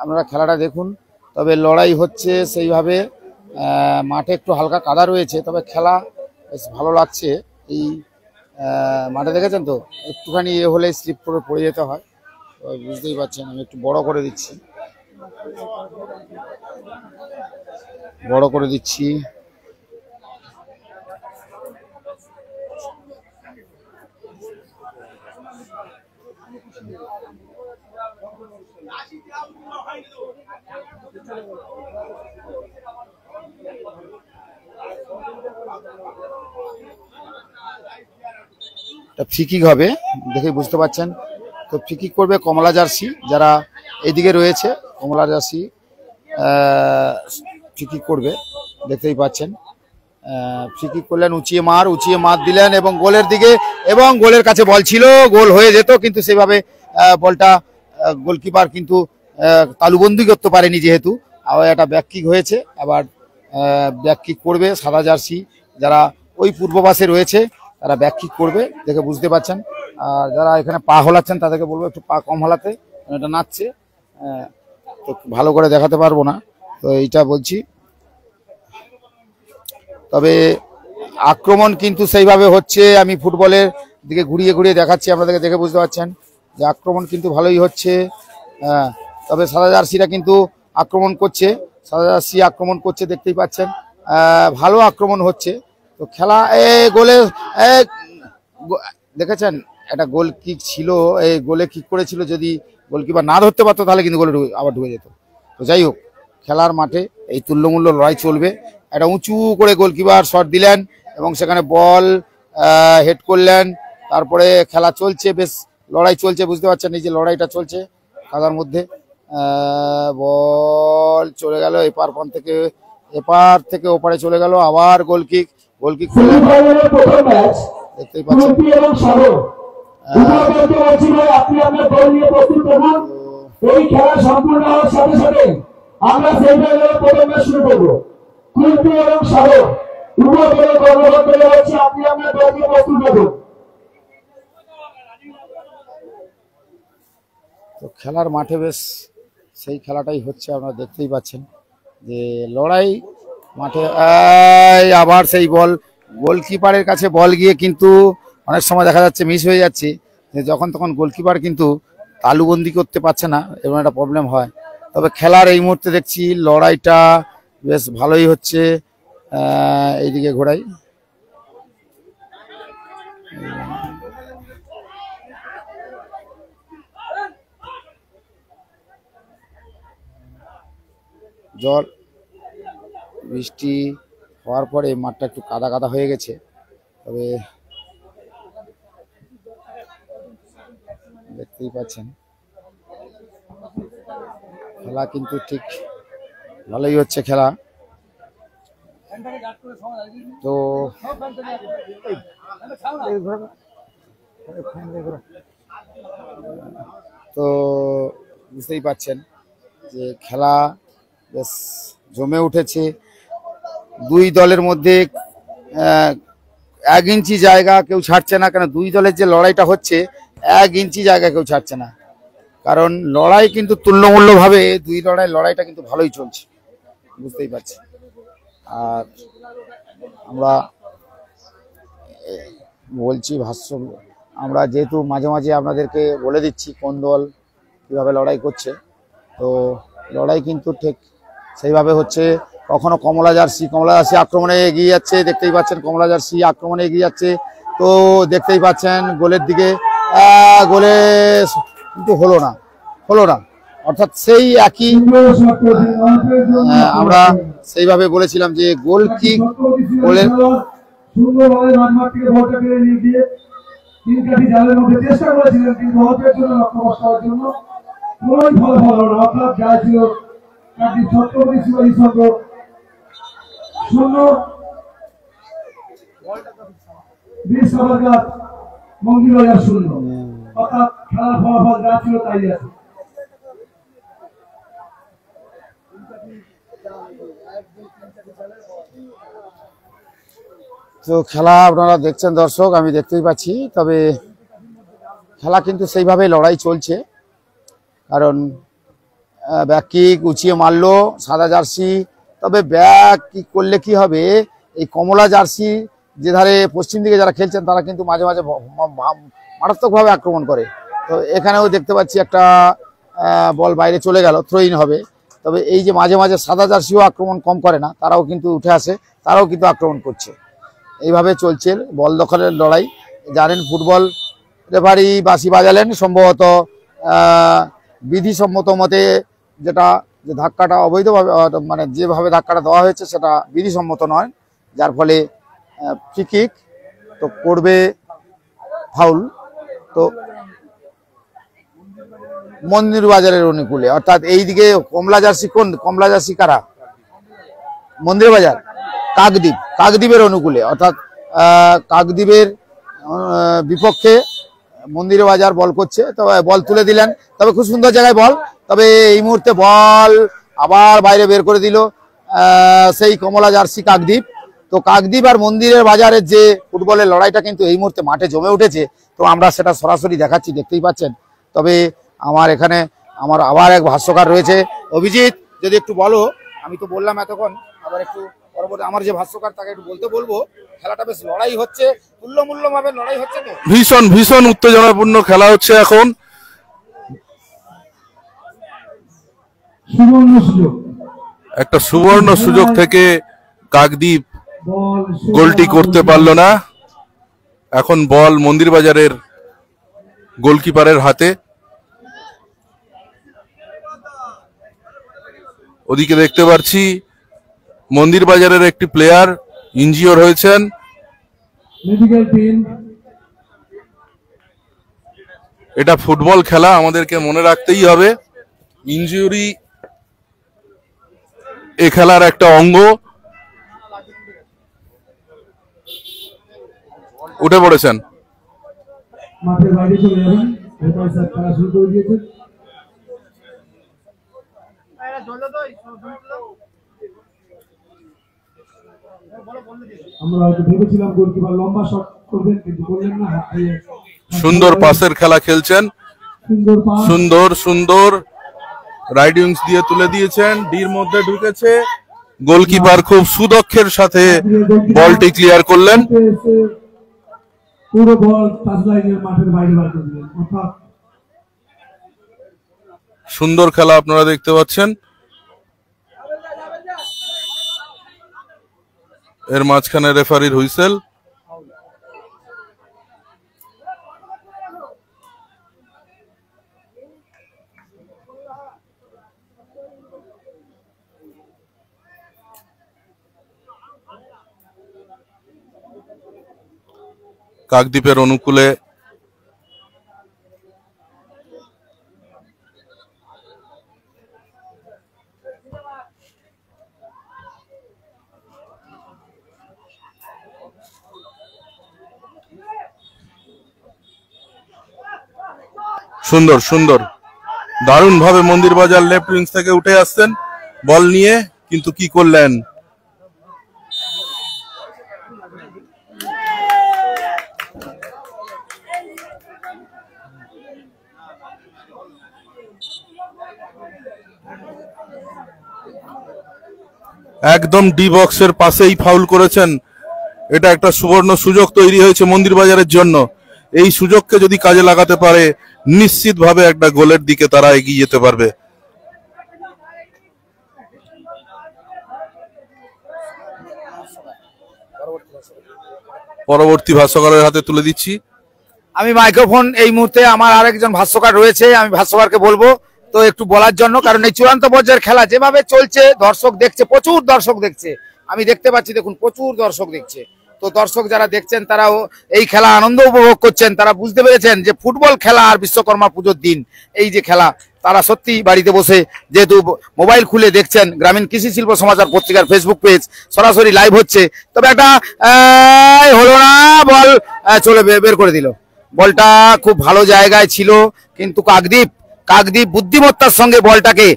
আপনারা খেলাটা দেখুন। তবে লড়াই হচ্ছে সেইভাবে, মাঠে একটু হালকা কাদা রয়েছে, তবে খেলা বেশ ভালো লাগছে। এই মাঠে দেখেছেন তো, একটুখানি এ হলে স্লিপ করে পড়ে যেতে হয়, বুঝতেই পারছেন। আমি একটু বড় করে দিচ্ছি, বড় করে দিচ্ছি। ফ্রি কিক হবে, দেখে বুঝতে পারছেন। তো ফ্রি কিক করবে কমলা জার্সি, যারা এইদিকে রয়েছে কমলা জার্সি ফ্রি কিক করবে, দেখতেই পাচ্ছেন। ফ্রি কিক করলেন, উঁচিয়ে মার দিলেন এবং গোলের দিকে, এবং গোলের কাছে বল ছিল, গোল হয়ে যেত, কিন্তু সেভাবে বলটা গোলকিপার কিন্তু তালুবন্দি করতে পারেনি, যেহেতু আবার একটা ব্যাক কিক হয়েছে। আবার ব্যাক কিক করবে সাদা জার্সি, যারা ওই পূর্ব পাশে রয়েছে তারা ব্যাক কিক করবে, দেখে বুঝতে পারছেন। আর যারা এখানে পা হলাচ্ছেন তাদেরকে বলবো একটু পা কম হলাতে, এটা নাচছে, তো ভালো করে দেখাতে পারবো না, তো এইটা বলছি। তবে আক্রমণ কিন্তু সেইভাবে হচ্ছে, আমি ফুটবলের দিকে ঘুরিয়ে ঘুরিয়ে দেখাচ্ছি আপনাদেরকে, দেখে বুঝতে পারছেন যে আক্রমণ কিন্তু ভালোই হচ্ছে। তবে সাদা জার্সিরা কিন্তু আক্রমণ করছে, সাদা জার্সি আক্রমণ করছে, দেখতেই পাচ্ছেন ভালো আক্রমণ হচ্ছে। তো তো খেলা গোলে দেখেছেন একটা গোল কিক ছিল, এই গোলে কিক করেছিল, যদি গোলকিপার না ধরতে পারতো তাহলে কিন্তু গোলে আবার ঢুকে যেত। তো যাই হোক, খেলার মাঠে এই তুল্যমূল্য লড়াই চলবে। একটা উঁচু করে গোলকিপার শট দিলেন এবং সেখানে বল হেড করলেন, তারপরে খেলা চলছে, বেশ লড়াই চলছে, বুঝতে পারছেন এই যে লড়াইটা চলছে কাদার মধ্যে। বল চলে গেল এপার থেকে ওপারে চলে গেল, আবার গোলকিক করলেন, দেখতেই পাচ্ছেন। এই খেলা সম্পূর্ণ হওয়ার সাথে সাথে আমরা সেমিফাইনালের প্রথম ম্যাচ শুরু করব। কুলপি এবং সাগর উভয় দলের কর্মরত হচ্ছে, আপনি আপনার দল নিয়ে প্রস্তুত থাকুন। তো খেলার মাঠে বেশ সেই খেলাটাই হচ্ছে, আপনারা দেখতেই পাচ্ছেন যে লড়াই মাঠে। আবার সেই বল গোলকিপারের কাছে বল গিয়ে কিন্তু অনেক সময় দেখা যাচ্ছে মিস হয়ে যাচ্ছে, যে যখন তখন গোলকিপার কিন্তু তালুবন্দি করতে পারছে না, এরকম একটা প্রবলেম হয়। তবে খেলার এই মুহূর্তে দেখছি লড়াইটা বেশ ভালোই হচ্ছে। এইদিকে ঘোরাই, জল বৃষ্টি হওয়ার পরে মাঠটা একটু কাদা কাদা হয়ে গেছে, তবে দেখতেই পাচ্ছেন খেলা কিন্তু ঠিক ভালোই হচ্ছে খেলা। তো তো বুঝতেই পাচ্ছেন যে খেলা বেশ জমে উঠেছে। দুই দলের মধ্যে 1 ইঞ্চি জায়গা কেউ ছাড়ছে না, কেন দুই দলের যে লড়াইটা হচ্ছে 1 ইঞ্চি জায়গা কেউ ছাড়ছে না, কারণ লড়াই কিন্তু তুল্যমূল্যভাবে দুই লড়াইটা কিন্তু ভালোই চলছে, বুঝতেই পারছি। আর আমরা বলছি আমরা যেহেতু মাঝে মাঝে আপনাদেরকে বলে দিচ্ছি কোন দল কীভাবে লড়াই করছে, তো লড়াই কিন্তু ঠিক সেইভাবে হচ্ছে। কখনো কমলা জার্সি আক্রমণে এগিয়ে যাচ্ছে, দেখতেই পাচ্ছেন কমলা জার্সি আক্রমণে এগিয়ে যাচ্ছে। তো দেখতেই পাচ্ছেন গোলের দিকে গোলে কিন্তু হলো না, অর্থাৎ সেই একই আমরা সেইভাবে বলেছিলাম যে গোল কিক গোলের সুন্দরভাবে মাঠ থেকে বলটা কেড়ে নিয়ে গিয়ে তিন কাঠি জালের মধ্যে চেষ্টা করেছিলেন, কিন্তু হকের জন্য লক্ষ্য করার জন্য কোন ফলাফল হলো না। অর্থাৎ যা ছিল কাঠি ছত্রপতি শিবাজী সংঘ 0, বীর সাভারকার মঙ্গলবাজার 0। অর্থাৎ খেলার ফলাফল যা ছিল তাই আছে। তো খেলা আপনারা দেখছেন দর্শক, আমি দেখতেই পাচ্ছি, তবে খেলা কিন্তু সেইভাবেই লড়াই চলছে। কারণ ব্যাক কিক উঁচিয়ে মারলো সাদা জার্সি, তবে ব্যাক কিক করলে কি হবে, এই কমলা জার্সি যে ধারে পশ্চিম দিকে যারা খেলছেন তারা কিন্তু মাঝে মাঝে মারাত্মকভাবে আক্রমণ করে। তো এখানেও দেখতে পাচ্ছি একটা বল বাইরে চলে গেল, থ্রো ইন হবে। তবে এই যে মাঝে মাঝে সাদা জার্সিও আক্রমণ কম করে না, তারাও কিন্তু উঠে আসে, তারাও কিন্তু আক্রমণ করছে। এইভাবে চলছে বল দখলের লড়াই। জানেন ফুটবল রেফারি বাঁশি বাজালেন, সম্ভবত বিধিসম্মত মতে যেটা যে ধাক্কাটা অবৈধভাবে, মানে যেভাবে ধাক্কাটা দেওয়া হয়েছে সেটা বিধিসম্মত নয়, যার ফলে ফ্রি কিক তো করবে ফাউল। তো মন্দির বাজারের অনুকূলে, অর্থাৎ এইদিকে কমলা জার্সি কারা, মন্দির বাজার কাকদ্বীপের অনুকূলে, অর্থাৎ কাকদ্বীপের বিপক্ষে মন্দির বাজার বল করছে। তবে বল তুলে দিলেন, তবে খুব সুন্দর জায়গায় বল, তবে এই মুহূর্তে বল আবার বাইরে বের করে দিল সেই কমলা জার্সি কাকদ্বীপ। তো কাকদ্বীপ আর মন্দিরের বাজারের যে ফুটবলের লড়াইটা কিন্তু এই মুহূর্তে মাঠে জমে উঠেছে, তো আমরা সেটা সরাসরি দেখাচ্ছি, দেখতেই পাচ্ছেন। তবে আমার এখানে আমার আবার এক ভাষ্যকার রয়েছে, অভিজিৎ যদি একটু বলো, আমি তো বললাম এতক্ষণ, আবার একটু পরবর্তী আমার যে ভাষ্যকার তাকে একটু বলবো খেলাটা বেশ লড়াই হচ্ছে, তুল্যমূল্যভাবে লড়াই হচ্ছে, তো ভীষণ উত্তেজনাপূর্ণ খেলা হচ্ছে এখন। একটা সুবর্ণ সুযোগ থেকে কাকদ্বীপ বল গোলটি করতে পারলো না। এখন বল মন্দির বাজারের গোলকিপারের হাতে। ওদিকে দেখতে পাচ্ছি মন্দির বাজারের একটি প্লেয়ার ইনজিওর হয়েছেন। মেডিকেল টিম এটা ফুটবল খেলা, আমাদেরকে মনে রাখতেই হবে ইনজুরি এ খেলার একটা অঙ্গ। উঠে পড়েছেন। মাঠের বাইরে চলে যাবেন। রেফারি স্যার খেলা শুরু করে দিয়েছেন। আমরা হয়তো ভেবেছিলাম গোলকিপার লম্বা শট করবেন, কিন্তু করলেন না। হাত দিয়ে সুন্দর পাসের খেলা খেলছেন। সুন্দর পাস। সুন্দর সুন্দর রাইট উইংস দিয়ে তুলে দিয়েছেন, ডির মধ্যে ঢুকেছে। গোলকিপার খুব সুদক্ষের সাথে বলটি ক্লিয়ার করলেন। পুরো বল টাচ লাইনের মাঠের বাইরে বার করে দিলেন। অর্থাৎ সুন্দর খেলা আপনারা দেখতে পাচ্ছেন। এর মাঝখানে রেফারির হুইসেল। কাকদ্বীপের অনুকূলে সুন্দর সুন্দর দারুণ ভাবে মন্দির বাজার লেফট উইংস থেকে উঠে আসছেন বল নিয়ে, কিন্তু কি করলেন? একদম ডি বক্সের পাশেই ফাউল করেছেন। এটা একটা সুবর্ণ সুযোগ তৈরি হয়েছে মন্দির বাজারের জন্য। এই সুযোগকে যদি কাজে লাগাতে পারে নিশ্চিতভাবে একটা গোলের দিকে তারা এগিয়ে যেতে পারবে। পরবর্তী ভাষ্যকারের হাতে তুলে দিচ্ছি। আমি মাইক্রোফোন এই মুহূর্তে আমার আরেকজন ভাষ্যকার রয়েছে, আমি ভাষ্যকারকে বলবো তো একটু বলার জন্য, কারণ এই চূড়ান্ত পর্যায়ের খেলা যেভাবে চলছে দর্শক দেখছে, প্রচুর দর্শক দেখছে, আমি দেখতে পাচ্ছি, দেখুন প্রচুর দর্শক দেখছে। তো দর্শক যারা দেখছেন তারাও এই খেলা আনন্দ উপভোগ করছেন, তারা বুঝতে পেরেছেন যে ফুটবল খেলা আর বিশ্বকর্মা পুজোর দিন এই যে খেলা, তারা সত্যি বাড়িতে বসে যেহেতু মোবাইল খুলে দেখছেন, গ্রামীণ কৃষি শিল্প সমাচার পত্রিকার ফেসবুক পেজ সরাসরি লাইভ হচ্ছে। তবে একটা হলো না, বল চলে বের করে দিল। বলটা খুব ভালো জায়গায় ছিল, কিন্তু কাকদ্বীপ বুদ্ধিমত্তার সঙ্গে বলটাকে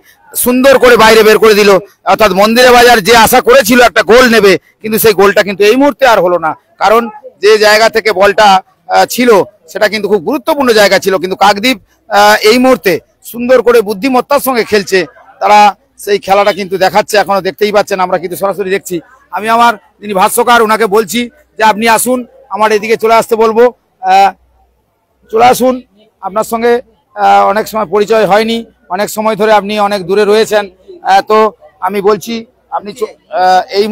সুন্দর করে বাইরে বের করে দিল। অর্থাৎ মন্দিরে বাজার যে আশা করেছিল একটা গোল নেবে, কিন্তু সেই গোলটা কিন্তু এই মুহূর্তে আর হলো না, কারণ যে জায়গা থেকে বলটা ছিল সেটা কিন্তু খুব গুরুত্বপূর্ণ জায়গা ছিল। কিন্তু কাকদ্বীপ এই মুহূর্তে সুন্দর করে বুদ্ধিমত্তার সঙ্গে খেলছে, তারা সেই খেলাটা কিন্তু দেখাচ্ছে, এখনো দেখতেই পাচ্ছেন, আমরা কিন্তু সরাসরি দেখছি। আমি আমার যিনি ভাষ্যকার ওনাকে বলছি যে আপনি আসুন, আমার এদিকে চলে আসতে বলবো, চলে আসুন। আপনার সঙ্গে অনেক সময় পরিচয় হয়নি, অনেক সময় ধরে আপনি অনেক দূরে রয়েছেন, তো আমি বলছি আপনি এই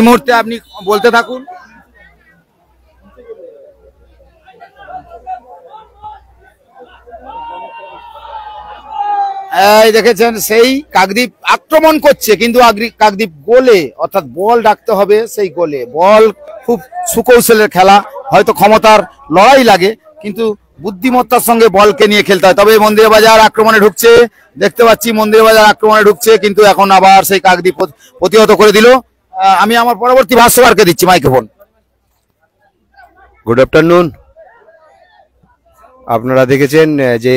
মুহূর্তে আপনি বলতে থাকুন। এই দেখেছেন সেই কাকদ্বীপ আক্রমণ করছে, কিন্তু কাকদ্বীপ গোলে, অর্থাৎ বল ডাকতে হবে, সেই গোলে বল খুব সুকৌশলের খেলা, হয়তো ক্ষমতার লড়াই লাগে, কিন্তু বুদ্ধিমত্তার সঙ্গে বলকে নিয়ে খেলতে হয়। তবে মন্দির বাজার আক্রমণে ঢুকছে, দেখতে পাচ্ছি মন্দির বাজার আক্রমণে ঢুকছে, কিন্তু এখন আবার সেই কাকদ্বীপ প্রতিহত করে দিল। আমি আমার পরবর্তী ভাষ্যকারকে দিচ্ছি মাইক্রোফোন। Good afternoon. আপনারা দেখেছেন যে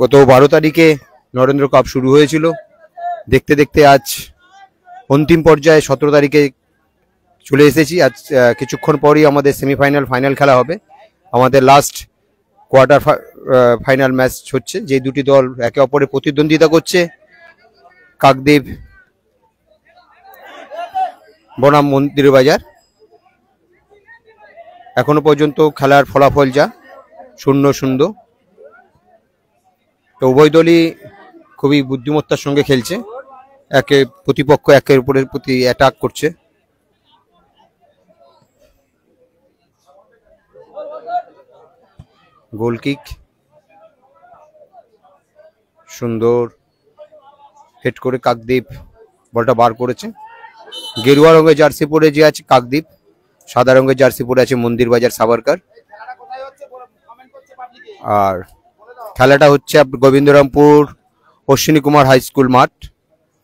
গত 12 তারিখে নরেন্দ্র কাপ শুরু হয়েছিল, দেখতে দেখতে আজ অন্তিম পর্যায়ে 17 তারিখে চলে এসেছি। আজ কিছুক্ষণ পরই আমাদের সেমিফাইনাল ফাইনাল খেলা হবে। আমাদের লাস্ট কোয়ার্টার ফাইনাল ম্যাচ হচ্ছে, যে দুটি দল একে অপরে প্রতিদ্বন্দ্বিতা করছে, কাকদ্বীপ বনাম মন্দির বাজার। এখনো পর্যন্ত খেলার ফলাফল যা 0-0। তো উভয় দলই খুবই বুদ্ধিমত্তার সঙ্গে খেলছে, প্রতিপক্ষ একের উপরের প্রতি অ্যাটাক করছে। গোল কিক, সুন্দর হেড করে কাকদ্বীপ বলটা বার করেছে। গেরুয়া রঙের জার্সি পরে যে আছে কাকদ্বীপ, সাদা রঙের জার্সি পরে আছে মন্দিরবাজার সাভারকার। আর খেলাটা হচ্ছে গোবিন্দরামপুর অশ্বিনী কুমার হাই স্কুল মাঠ,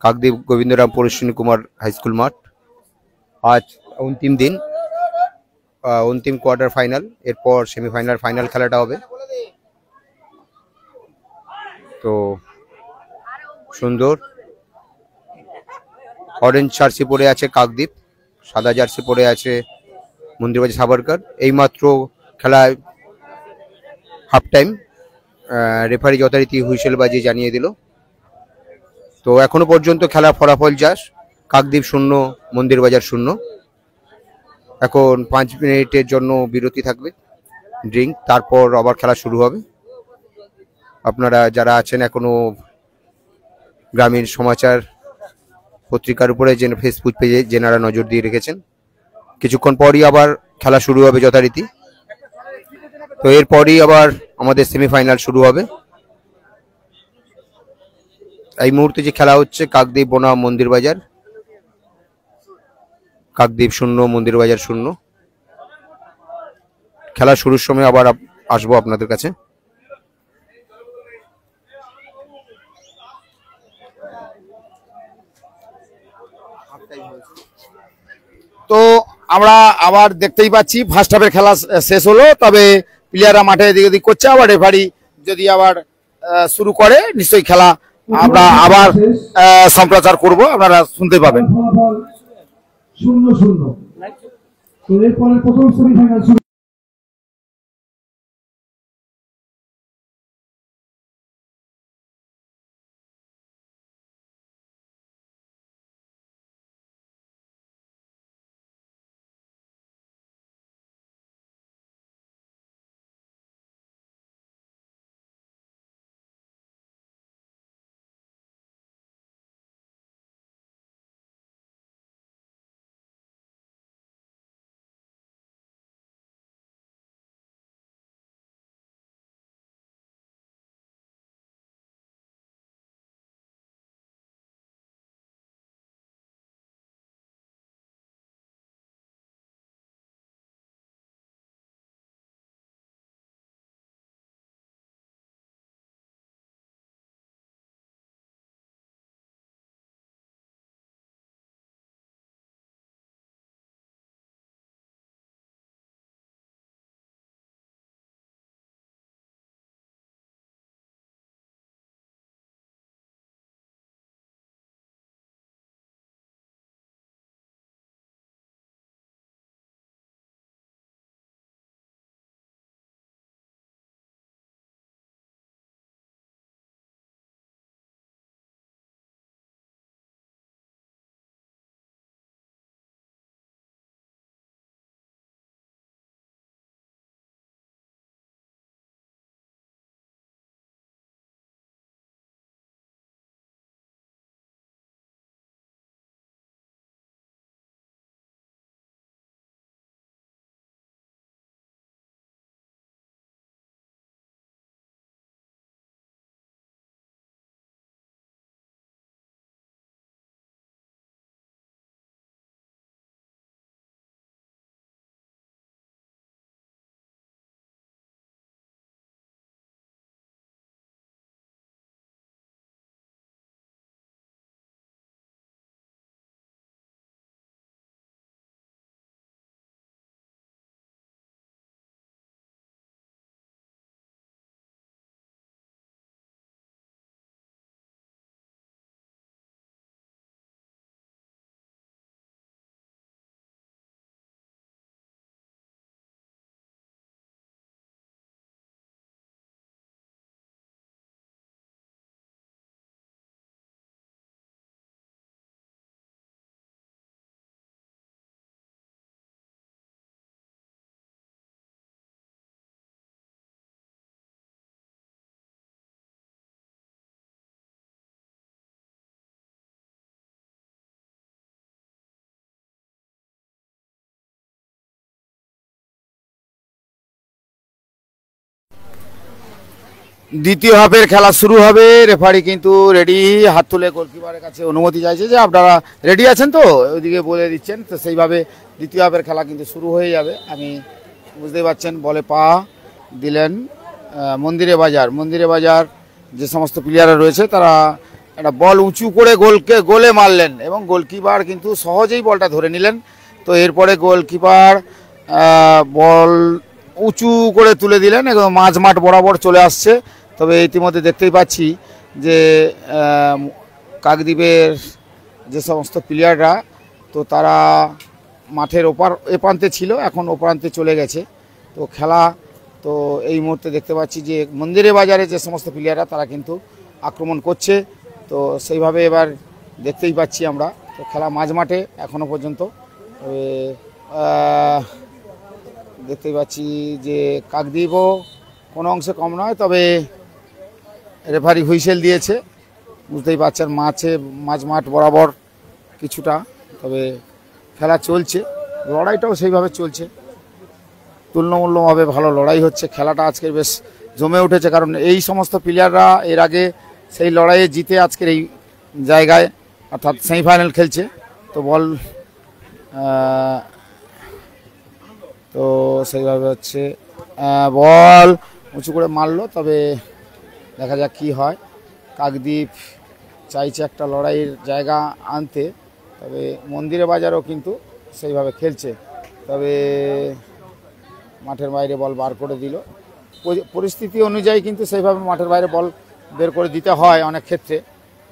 কাকদ্বীপ গোবিন্দরামপুর অশ্বিনী কুমার হাই স্কুল মাঠ। আজ অন্তিম দিন, অন্তিম কোয়ার্টার ফাইনাল, এরপর সেমিফাইনাল, ফাইনাল খেলাটা হবে। তো সুন্দর অরেঞ্জ জার্সি পরে আছে কাকদ্বীপ, সাদা জার্সি পরে আছে মন্দিরবাজার সাভারকার। এইমাত্র খেলায় হাফ টাইম, রেফারি যথারীতি হুইসেল বাজিয়ে জানিয়ে দিল। তো এখনো পর্যন্ত খেলার ফলাফল যা, কাকদ্বীপ 0, মন্দিরবাজার 0। এখন 5 মিনিটের জন্য বিরতি থাকবে, ড্রিঙ্ক, তারপর আবার খেলা শুরু হবে। আপনারা যারা আছেন এখনো গ্রামীণ সমাচার পত্রিকার উপরে ফেসবুক পেজে যেনারা নজর দিয়ে রেখেছেন, কিছুক্ষণ পরই আবার খেলা শুরু হবে যথারীতি। তো এরপরই আবার আমাদের সেমিফাইনাল শুরু হবে। এই মুহূর্তে যে খেলা হচ্ছে কাকদ্বীপ বনাম মন্দিরবাজার, কাকদ্বীপ 0, মন্দিরবাজার 0। খেলা শুরুর সময় আবার আসবো আপনাদের কাছে। তো আমরা আবার দেখতেই পাচ্ছি ফার্স্ট হাফের খেলা শেষ হলো, তবে প্লেয়াররা মাঠে এদিক ওদিক করছে, আবার রেফারি যদি আবার শুরু করে নিশ্চয়ই খেলা আমরা আবার সম্প্রচার করব, আপনারা শুনতে পাবেন। ফলাফল 0-0। তো এরপরে প্রথম সেমিফাইনাল শুরু। দ্বিতীয় হাফের খেলা শুরু হবে। রেফারি কিন্তু রেডি, হাত তুলে গোলকিপারের কাছে অনুমতি চাইছে যে আপনারা রেডি আছেন তো, ওইদিকে বলে দিচ্ছেন। তো সেইভাবে দ্বিতীয় হাফের খেলা কিন্তু শুরু হয়ে যাবে। আমি বুঝতেই পারছেন বলে পা দিলেন মন্দিরে বাজার যে সমস্ত প্লেয়াররা রয়েছে তারা একটা বল উঁচু করে গোলে মারলেন এবং গোলকিপার কিন্তু সহজেই বলটা ধরে নিলেন। তো এরপরে গোলকিপার বল উঁচু করে তুলে দিলেন এবং মাঝমাঠ বরাবর চলে আসছে। তবে ইতিমধ্যে দেখতেই পাচ্ছি যে কাকদ্বীপের যে সমস্ত প্লেয়াররা তো তারা মাঠের এপ্রান্তে ছিল, এখন ওপ্রান্তে চলে গেছে। তো খেলা তো এই মুহূর্তে দেখতে পাচ্ছি যে মন্দিরে বাজারে যে সমস্ত প্লেয়াররা তারা কিন্তু আক্রমণ করছে। তো সেইভাবে এবার দেখতেই পাচ্ছি আমরা। তো খেলা মাঝমাঠে এখনও পর্যন্ত। তবে দেখতেই পাচ্ছি যে কাকদ্বীপও কোনো অংশে কম নয়, তবে রেফারি হুইসেল দিয়েছে, বুঝতেই পারছেন মাঝমাঠ বরাবর কিছুটা। তবে খেলা চলছে, লড়াইটাও সেইভাবে চলছে, তুলনামূল্যভাবে ভালো লড়াই হচ্ছে। খেলাটা আজকে বেশ জমে উঠেছে, কারণ এই সমস্ত প্লেয়াররা এর আগে সেই লড়াইয়ে জিতে আজকের এই জায়গায় অর্থাৎ সেমিফাইনাল খেলছে। তো বল তো সেইভাবে হচ্ছে বল উঁচু করে মারলো। তবে দেখা যাক কি হয়। কাকদ্বীপ চাইছে একটা লড়াইয়ের জায়গা আনতে, তবে মন্দিরে বাজারও কিন্তু সেইভাবে খেলছে। তবে মাঠের বাইরে বল বার করে দিল। পরিস্থিতি অনুযায়ী কিন্তু সেইভাবে মাঠের বাইরে বল বের করে দিতে হয় অনেক ক্ষেত্রে,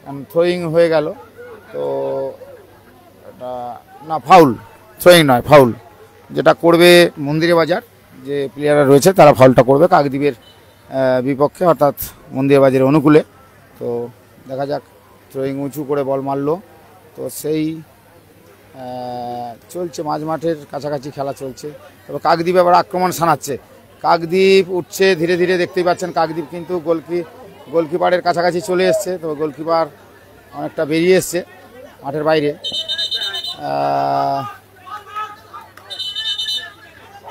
কারণ থ্রোয়িং হয়ে গেল। তো এটা না, ফাউল, থ্রোয়িং নয়, ফাউল। যেটা করবে মন্দিরে বাজার যে প্লেয়াররা রয়েছে তারা ফাউলটা করবে কাকদ্বীপের বিপক্ষে অর্থাৎ মন্দিরে বাজারের অনুকূলে। তো দেখা যাক, থ্রোয়িং উঁচু করে বল মারলো। তো সেই চলছে, মাঝমাঠের কাছাকাছি খেলা চলছে। তবে কাকদ্বীপ আবার আক্রমণ শানাচ্ছে, কাকদ্বীপ উঠছে ধীরে ধীরে, দেখতেই পাচ্ছেন। কাকদ্বীপ কিন্তু গোলকিপারের কাছাকাছি চলে এসছে। তবে গোলকিপার অনেকটা বেরিয়ে এসছে মাঠের বাইরে।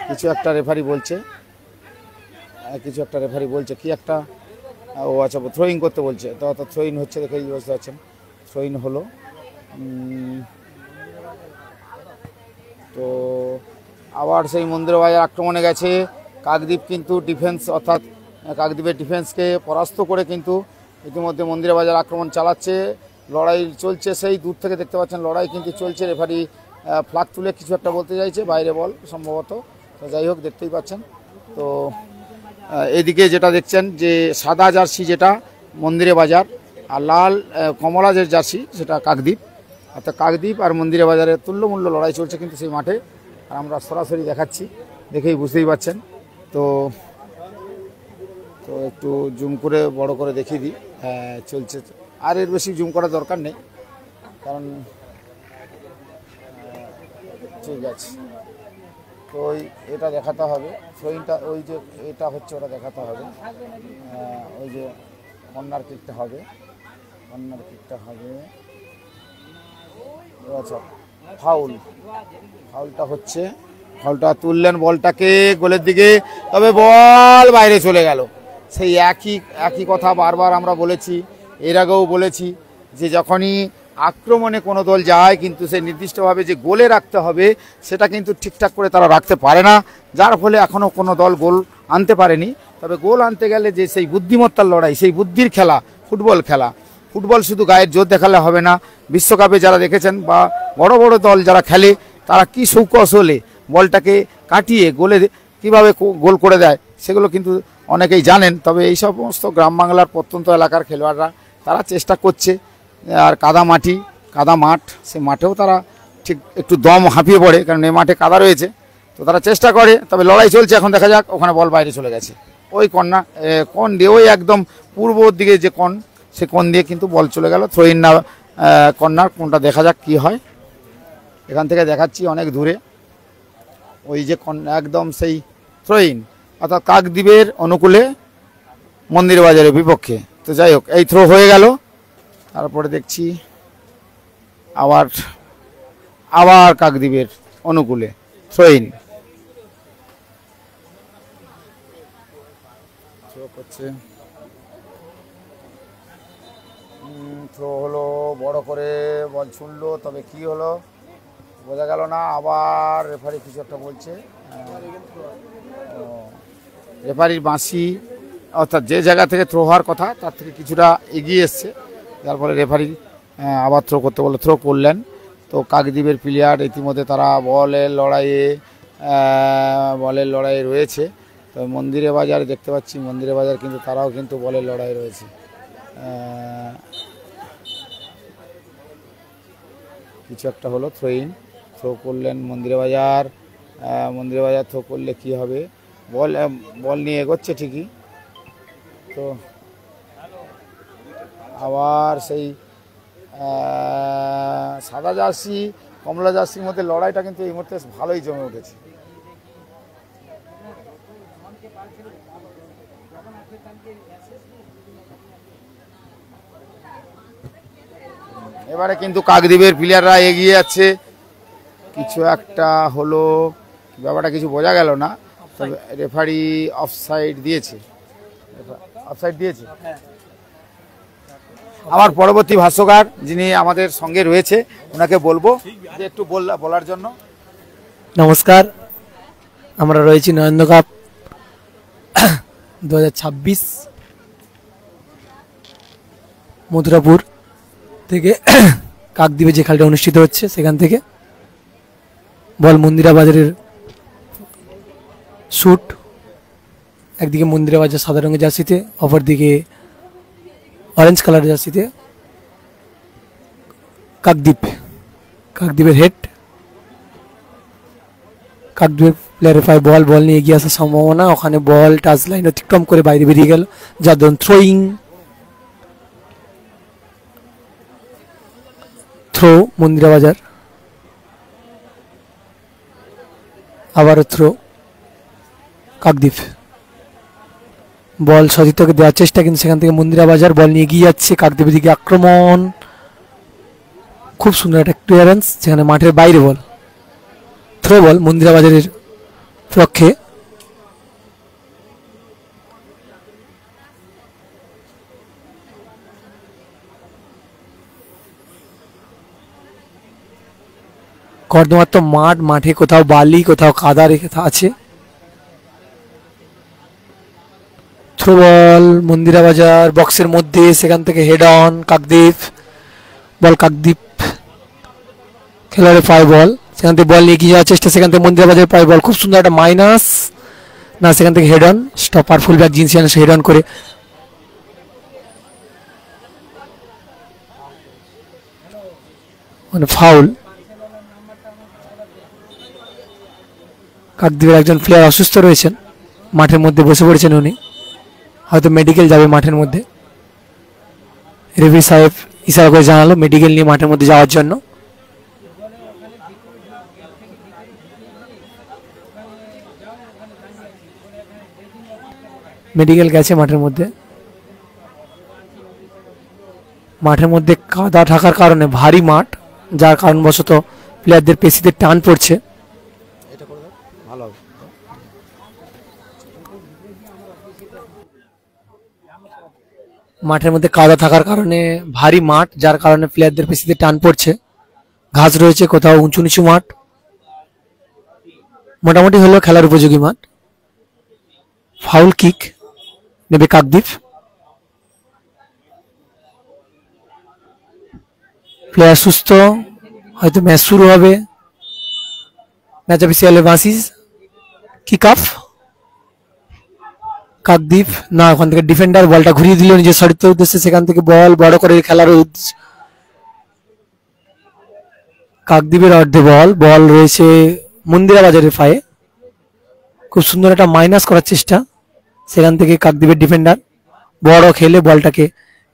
কিছু একটা রেফারি বলছে কি একটা, ও আচ্ছা, থ্রোয়িং করতে বলছে। তো থ্রোয়িং হচ্ছে, দেখে বুঝতে পারছেন, থ্রোয়িং হলো। তো আবার সেই মন্দিরে বাজার আক্রমণে গেছে। কাকদ্বীপ কিন্তু ডিফেন্স অর্থাৎ কাকদ্বীপের ডিফেন্সকে পরাস্ত করে কিন্তু ইতিমধ্যে মন্দিরে বাজার আক্রমণ চালাচ্ছে। লড়াই চলছে, সেই দূর থেকে দেখতে পাচ্ছেন লড়াই কিন্তু চলছে। রেফারি ফ্ল্যাগ তুলে কিছু একটা বলতে চাইছে, বাইরে বল সম্ভবত। তো যাই হোক, দেখতেই পাচ্ছেন। তো এদিকে যেটা দেখছেন যে সাদা জার্সি যেটা মন্দিরে বাজার, আর লাল কমলা যে জার্সি সেটা কাকদ্বীপ। অর্থাৎ কাকদ্বীপ আর মন্দিরে বাজারে তুল্যমূল্য লড়াই চলছে কিন্তু সেই মাঠে, আর আমরা সরাসরি দেখাচ্ছি, দেখেই বুঝতেই পাচ্ছেন। তো একটু জুম করে বড় করে দেখিয়ে দিই। চলছে, আর এর বেশি জুম করার দরকার নেই, কারণ ঠিক আছে। তো এটা দেখাতে হবে, থ্রোয়িংটা ওই যে এটা হচ্ছে ওটা দেখাতে হবে। ওই যে কর্নার কিকটা হবে, আচ্ছা ফাউলটা হচ্ছে, ফাউলটা তুললেন বলটাকে গোলের দিকে, তবে বল বাইরে চলে গেল। সেই একই কথা বারবার আমরা বলেছি, এর আগেও বলেছি যে যখনই আক্রমণে কোনো দল যায় কিন্তু সে নির্দিষ্টভাবে যে গোলে রাখতে হবে সেটা কিন্তু ঠিকঠাক করে তারা রাখতে পারে না, যার ফলে এখনও কোনো দল গোল আনতে পারেনি। তবে গোল আনতে গেলে যে সেই বুদ্ধিমত্তার লড়াই, সেই বুদ্ধির খেলা ফুটবল শুধু গায়ের জোর দেখালে হবে না। বিশ্বকাপে যারা দেখেছেন বা বড় বড় দল যারা খেলে তারা কি সৌকৌশলে বলটাকে কাটিয়ে গোলে কিভাবে গোল করে দেয় সেগুলো কিন্তু অনেকেই জানেন। তবে এই সমস্ত গ্রাম বাংলার প্রত্যন্ত এলাকার খেলোয়াড়রা তারা চেষ্টা করছে। আর কাদা মাঠ, সে মাঠেও তারা ঠিক একটু দম হাঁপিয়ে পড়ে, কারণ এই মাঠে কাদা রয়েছে। তো তারা চেষ্টা করে, তবে লড়াই চলছে। এখন দেখা যাক, ওখানে বল বাইরে চলে গেছে, ওই কোণ দিয়ে, ওই একদম পূর্ব দিকে যে কোণ, সে কোণ দিয়ে কিন্তু বল চলে গেল। থ্রোইন না কর্নার, কোনটা দেখা যাক কি হয়। এখান থেকে দেখাচ্ছি অনেক দূরে, ওই যে একদম সেই থ্রোইন, অর্থাৎ কাকদ্বীপের অনুকূলে মন্দির বাজারের বিপক্ষে। তো যাই হোক, এই থ্রো হয়ে গেল। তারপরে দেখছি আবার কাকদ্বীপের অনুকূলে থ্রোইন করছে। থ্রো হলো, বড় করে বল ছুঁড়লো, তবে কি হলো বোঝা গেল না। আবার রেফারি কিছু একটা বলছে। রেফারির বাঁশি অর্থাৎ যে জায়গা থেকে থ্রো হওয়ার কথা তার থেকে কিছুটা এগিয়ে এসছে, যার ফলে রেফারি আবার থ্রো করতে বলে থ্রো করলেন। তো কাকদ্বীপের প্লেয়ার ইতিমধ্যে তারা বলের লড়াইয়ে রয়েছে। তো মন্দিরে বাজার দেখতে পাচ্ছি, মন্দিরে বাজার কিন্তু তারাও কিন্তু বলের লড়াই রয়েছে। কিছু একটা হলো, থ্রো করলেন মন্দিরে বাজার। থ্রো করলে কি হবে, বল নিয়ে এগোচ্ছে ঠিকই। তো আবার সেই সাদা জার্সি কমলা জার্সির মধ্যে লড়াইটা কিন্তু এই মুহূর্তে ভালোই জমে উঠেছে। এবারে কিন্তু কাকদ্বীপের প্লেয়াররা এগিয়ে যাচ্ছে। কিছু একটা হলো, ব্যাপারটা কিছু বোঝা গেল না, তবে রেফারি অফসাইড দিয়েছে। আমার পরবর্তী ভাষ্যকার যিনি আমাদের সঙ্গে রয়েছে ওনাকে বলবো যে একটু বলার জন্য। নমস্কার, আমরা রয়েছি নরেন্দ্র কাপ 2026 মথুরাপুর থেকে কাকদ্বীপে যে খেলাটা অনুষ্ঠিত হচ্ছে সেখান থেকে। বল মন্দিরা বাজারের শুট, একদিকে মন্দিরা বাজার সাদা রঙের জার্সিতে, অপরদিকে অরেঞ্জ কালারের জার্সিতে কাকদ্বীপের হেড। কাকদ্বীপ প্লেয়ারের পায়ে বল নিয়ে এগিয়ে আসার সম্ভাবনা, ওখানে বল টাচ লাইন অতিক্রম করে বাইরে বেরিয়ে গেল, যার ধরুন থ্রো মন্দিরা বাজার। আবারও থ্রো কাকদ্বীপ, বল সতীর্থকে দেওয়ার চেষ্টা, কিন্তু সেখান থেকে মন্দিরা বাজার বল নিয়ে এগিয়ে যাচ্ছে। কাকদ্বীপের দিকে আক্রমণ, খুব সুন্দর একটা ক্লিয়ারেন্স, সেখানে মাঠের বাইরে বল, থ্রো বল মন্দিরা বাজারের পক্ষে। কর্দমাত্র মাঠে কোথাও বালি কোথাও কাদা রেখে আছে। থ্রো বল মন্দিরা বাজার বক্সের মধ্যে, সেখান থেকে হেড অন কাকদ্বীপ। বল কাকদ্বীপ খেলোয়াড়ের পায়ে বল, সেখান থেকে বল নিয়ে এগিয়ে যাওয়ার চেষ্টা, সেখান থেকে মন্দিরা বাজারের পায়ে বল, খুব সুন্দর একটা মাইনাস না, সেখান থেকে হেড অন। স্টপার ফুলব্যাক জিনসিয়ান হেড অন করে মানে ফাউল। কাকদ্বীপের একজন প্লেয়ার অসুস্থ রয়েছেন, মাঠের মধ্যে বসে পড়েছেন উনি, হয়তো মেডিকেল যাবে মাঠের মধ্যে। রেফারি সাহেব ইশারা করে জানালো মেডিকেল নিয়ে মাঠের মধ্যে যাওয়ার জন্য। মেডিকেল গেছে মাঠের মধ্যে। মাঠের মধ্যে কাদা থাকার কারণে ভারী মাঠ, যার কারণবশত প্লেয়ারদের পেশিতে টান পড়ছে। মাঠের মধ্যে কাদা থাকার কারণে ভারী মাঠ, যার কারণে প্লেয়ারদের পেশিতে টান পড়ছে। ঘাস রয়েছে, কোথাও উঁচু নিচু মাঠ, মোটামুটি হলো খেলার উপযোগী মাঠ। ফাউল কিক নেবে কাকদ্বীপ। প্লেয়ার সুস্থ, হয়তো ম্যাচ শুরু হবে। ম্যাচ অফিসিয়ালের বাঁশি, কিক অফ। কাকদ্বীপ না, ওখান থেকে ডিফেন্ডার বলটা ঘুরিয়ে দিল নিজের সতীর্থের উদ্দেশ্যে, সেখান থেকে বল বড় করে খেলার কাকদ্বীপের অর্ধে বল রয়েছে মন্দিরা বাজারের পায়ে, খুব সুন্দর একটা মাইনাস করার চেষ্টা, সেখান থেকে কাকদ্বীপের ডিফেন্ডার বড় খেলে বলটাকে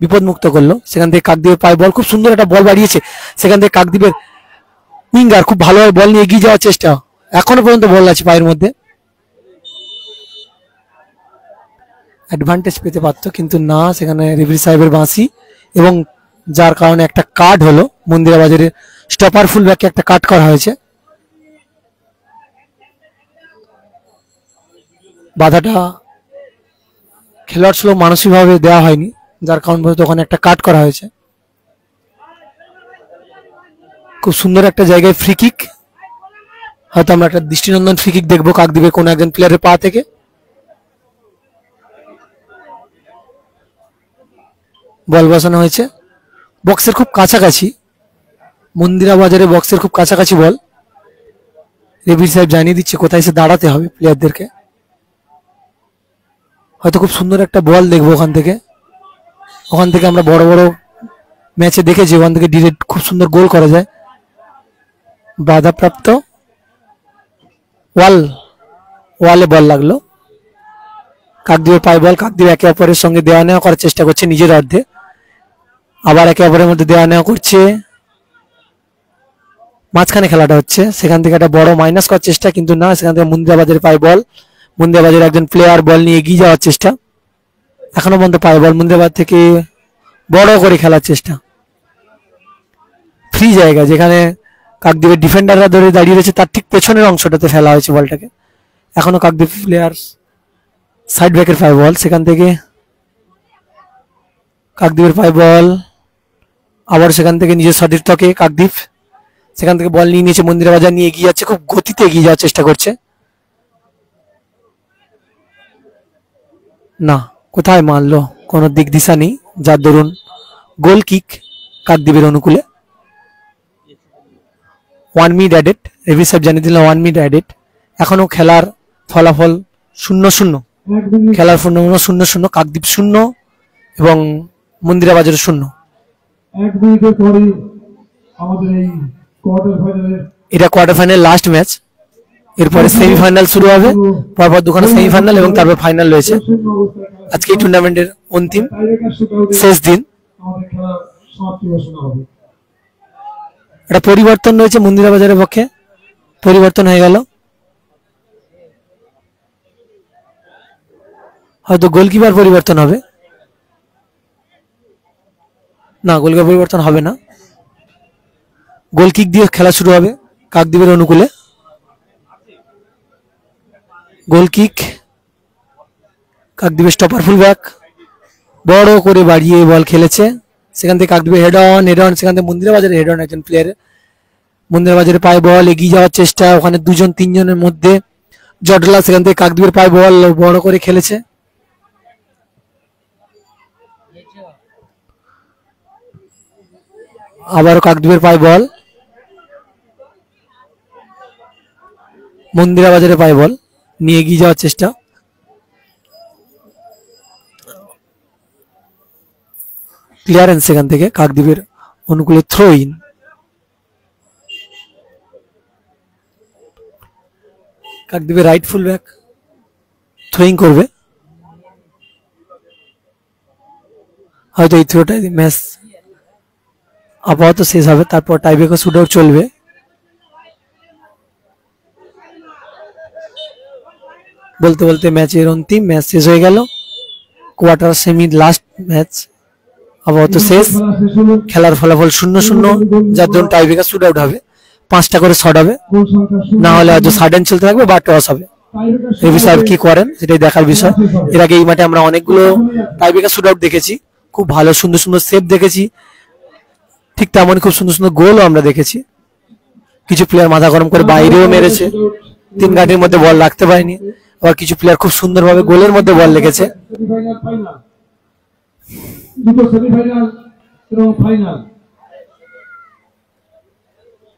বিপদমুক্ত করলো। সেখান থেকে কাকদ্বীপের পায়ে বল, খুব সুন্দর একটা বল বাড়িয়েছে, সেখান থেকে কাকদ্বীপের উইঙ্গার খুব ভালোভাবে বল নিয়ে এগিয়ে যাওয়ার চেষ্টা, এখনো পর্যন্ত বল আছে পায়ের মধ্যে, অ্যাডভান্টেজ পেতে পারতো কিন্তু না, সেখানে রেফারি সাহেবের বাঁশি, এবং যার কারণে একটা কার্ড হলো মন্দিরা বাজারের স্টপার ফুলব্যাককে একটা কাট করা হয়েছে। বাধাটা খেলোয়াড় ছিল মানসিকভাবে দেওয়া হয়নি, যার কারণবশত ওখানে একটা কাট করা হয়েছে। খুব সুন্দর একটা জায়গায় ফ্রি কিক, হয়তো আমরা একটা দৃষ্টিনন্দন ফ্রি কিক দেখবো কাকদ্বীপের কোন একজন প্লেয়ারের পা থেকে। বল বসানো হয়েছে বক্সের খুব কাছাকাছি, মন্দিরা বাজারে বক্সের খুব কাছাকাছি বল। রেফারি সাহেব জানিয়ে দিচ্ছে কোথায় এসে দাঁড়াতে হবে প্লেয়ারদেরকে। হয়তো খুব সুন্দর একটা বল দেখবো ওখান থেকে আমরা বড় বড় ম্যাচে দেখেছি ওখান থেকে ডিরেক্ট খুব সুন্দর গোল করা যায়। বাধাপ্রাপ্ত ওয়ালে বল লাগলো, কাকদ্বীপের পায়ে বল। কাকদ্বীপ একে অপরের সঙ্গে দেওয়া নেওয়া করার চেষ্টা করছে নিজের অর্ধে, আবার একে অপরের মধ্যে দেওয়া নেওয়া করছে। মাঝখানে খেলাটা হচ্ছে, সেখান থেকে একটা বড় মাইনাস করার চেষ্টা, কিন্তু না, সেখান থেকে মুন্দিরা বাজারের পায়ে বল। মুন্দিরা বাজারের একজন প্লেয়ার বল নিয়ে এগিয়ে যাওয়ার চেষ্টা, এখনো পর্যন্ত পায়ে বল। মুন্দিরা বাজার থেকে বড় করে খেলার চেষ্টা, ফ্রি জায়গা যেখানে কাকদ্বীপের ডিফেন্ডাররা ধরে দাঁড়িয়ে রয়েছে তার ঠিক পেছনের অংশটাতে ফেলা হয়েছে বলটাকে। এখনো কাকদ্বীপ প্লেয়ার সাইড ব্যাকের পায়ে বল, সেখান থেকে কাকদ্বীপের পায়ে বল, আবার সেখান থেকে নিজের সতীর্থকে কাকদ্বীপ সেখান থেকে বল নিয়ে নিয়েছে। মন্দিরা বাজার নিয়ে এগিয়ে যাচ্ছে, খুব গতিতে এগিয়ে যাওয়ার চেষ্টা করছে। না, কোথায় মারলো কোনো দিক দিশা নেই, যার দরুন গোল কিক কাকদ্বীপের অনুকূলে। 1 মিনিট অ্যাডেড, রেফারি সাহেব জানিয়ে দিলেন 1 মিনিট অ্যাডেড। এখনো খেলার ফলাফল 0-0, খেলার ফলাফল 0-0, কাকদ্বীপ 0 এবং মন্দিরা বাজার 0। 1 মিনিটের পরে আমাদের এই কোয়ার্টার ফাইনালের এটা কোয়ার্টার ফাইনাল লাস্ট ম্যাচ, এরপরে সেমিফাইনাল শুরু হবে, পরপর দুখানা সেমিফাইনাল এবং তারপর ফাইনাল রয়েছে। আজকে এই টুর্নামেন্টের অন্তিম শেষ দিন। আমাদের খেলা সমাপ্তি ঘোষণা হবে। একটা পরিবর্তন রয়েছে মন্দিরা বাজারের পক্ষে, পরিবর্তন হয়ে গেল, হয়তো গোলকিপার পরিবর্তন হবে। না, গোলকিপার পরিবর্তন হবে না, গোল কিক দিয়ে খেলা শুরু হবে কাকদ্বীপের অনুকূলে। গোল কিক, কাকদ্বীপের স্টপার ফুল ব্যাক বড় করে বাড়িয়ে বল খেলেছে, সেখান থেকে কাকদ্বীপের হেড অন, সেখান থেকে মন্দিরা বাজারে হেড অন একজন প্লেয়ার। মন্দিরা বাজারে পায়ে বল, এগিয়ে যাওয়ার চেষ্টা, ওখানে 2-3 জনের মধ্যে জটলা, সেখান থেকে কাকদ্বীপের পায়ে বল বড় করে খেলেছে। আবারও কাকদ্বীপের পায়ে বল, মন্দিরা বাজারে পায়ে বল নিয়ে এগিয়ে যাওয়ার চেষ্টা। ক্লিয়ারেন্স সেখান থেকে কাকদ্বীপের অনুকূলে, থ্রো ইন। কাকদ্বীপের রাইট ফুল ব্যাক থ্রোইং করবে, হয়তো এই থ্রোটা ম্যাচ আপাতত শেষ হবে, তারপর টাইব্রেকার শুটআউট চলবে। বলতে বলতে ম্যাচের অন্তিম ম্যাচ শেষ হয়ে গেল, কোয়ার্টার সেমি লাস্ট ম্যাচ আপাতত শেষ। খেলার ফলাফল 0-0, যার জন্য টাইব্রেকার শুটআউট হবে, 5টা করে শট হবে, না হলে হয়তো সাডেন চলতে থাকবে বা টস হবে। রেফারি সাহেব কি করেন সেটাই দেখার বিষয়। এর আগে এই মাঠে আমরা অনেকগুলো টাইব্রেকার শুটআউট দেখেছি, খুব ভালো সুন্দর সুন্দর সেভ দেখেছি, ঠিক তেমন খুব সুন্দর সুন্দর গোলও আমরা দেখেছি। কিছু প্লেয়ার মাথা গরম করে বাইরেও মেরেছে, 3 গাঁটির মধ্যে বল রাখতে পারেনি, আবার কিছু প্লেয়ার খুব সুন্দরভাবে গোলের মধ্যে বল লেগেছে। সেমিফাইনাল, ফাইনাল, দুটো সেমিফাইনাল এবং ফাইনাল।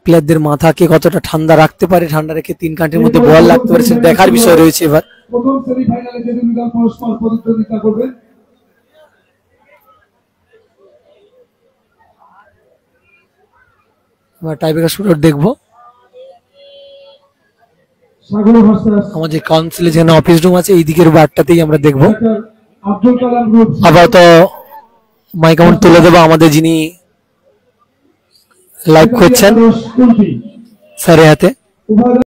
প্লেয়ারদের মাথাকে কতটা ঠান্ডা রাখতে পারে, ঠান্ডা রেখে 3 গাঁটির মধ্যে বল রাখতে পারে, সেটা দেখার বিষয় রয়েছে। এবার প্রথম সেমিফাইনালে যে দুই দল পরস্পর প্রতিদ্বন্দ্বিতা করবে, আমরা টাইব্রেকার শুটআউট দেখবো। সাগর ভার্সাস আমাদের কাউন্সিলে যেখানে অফিস রুম আছে এই দিকের বারটাতেই আমরা দেখবো। আব্দুল কালাম গ্রুপ আপাতত মাইক্রোফোন তুলে দেবো আমাদের যিনি লাইভ করছেন কোনটি স্যারের হাতে। উভয়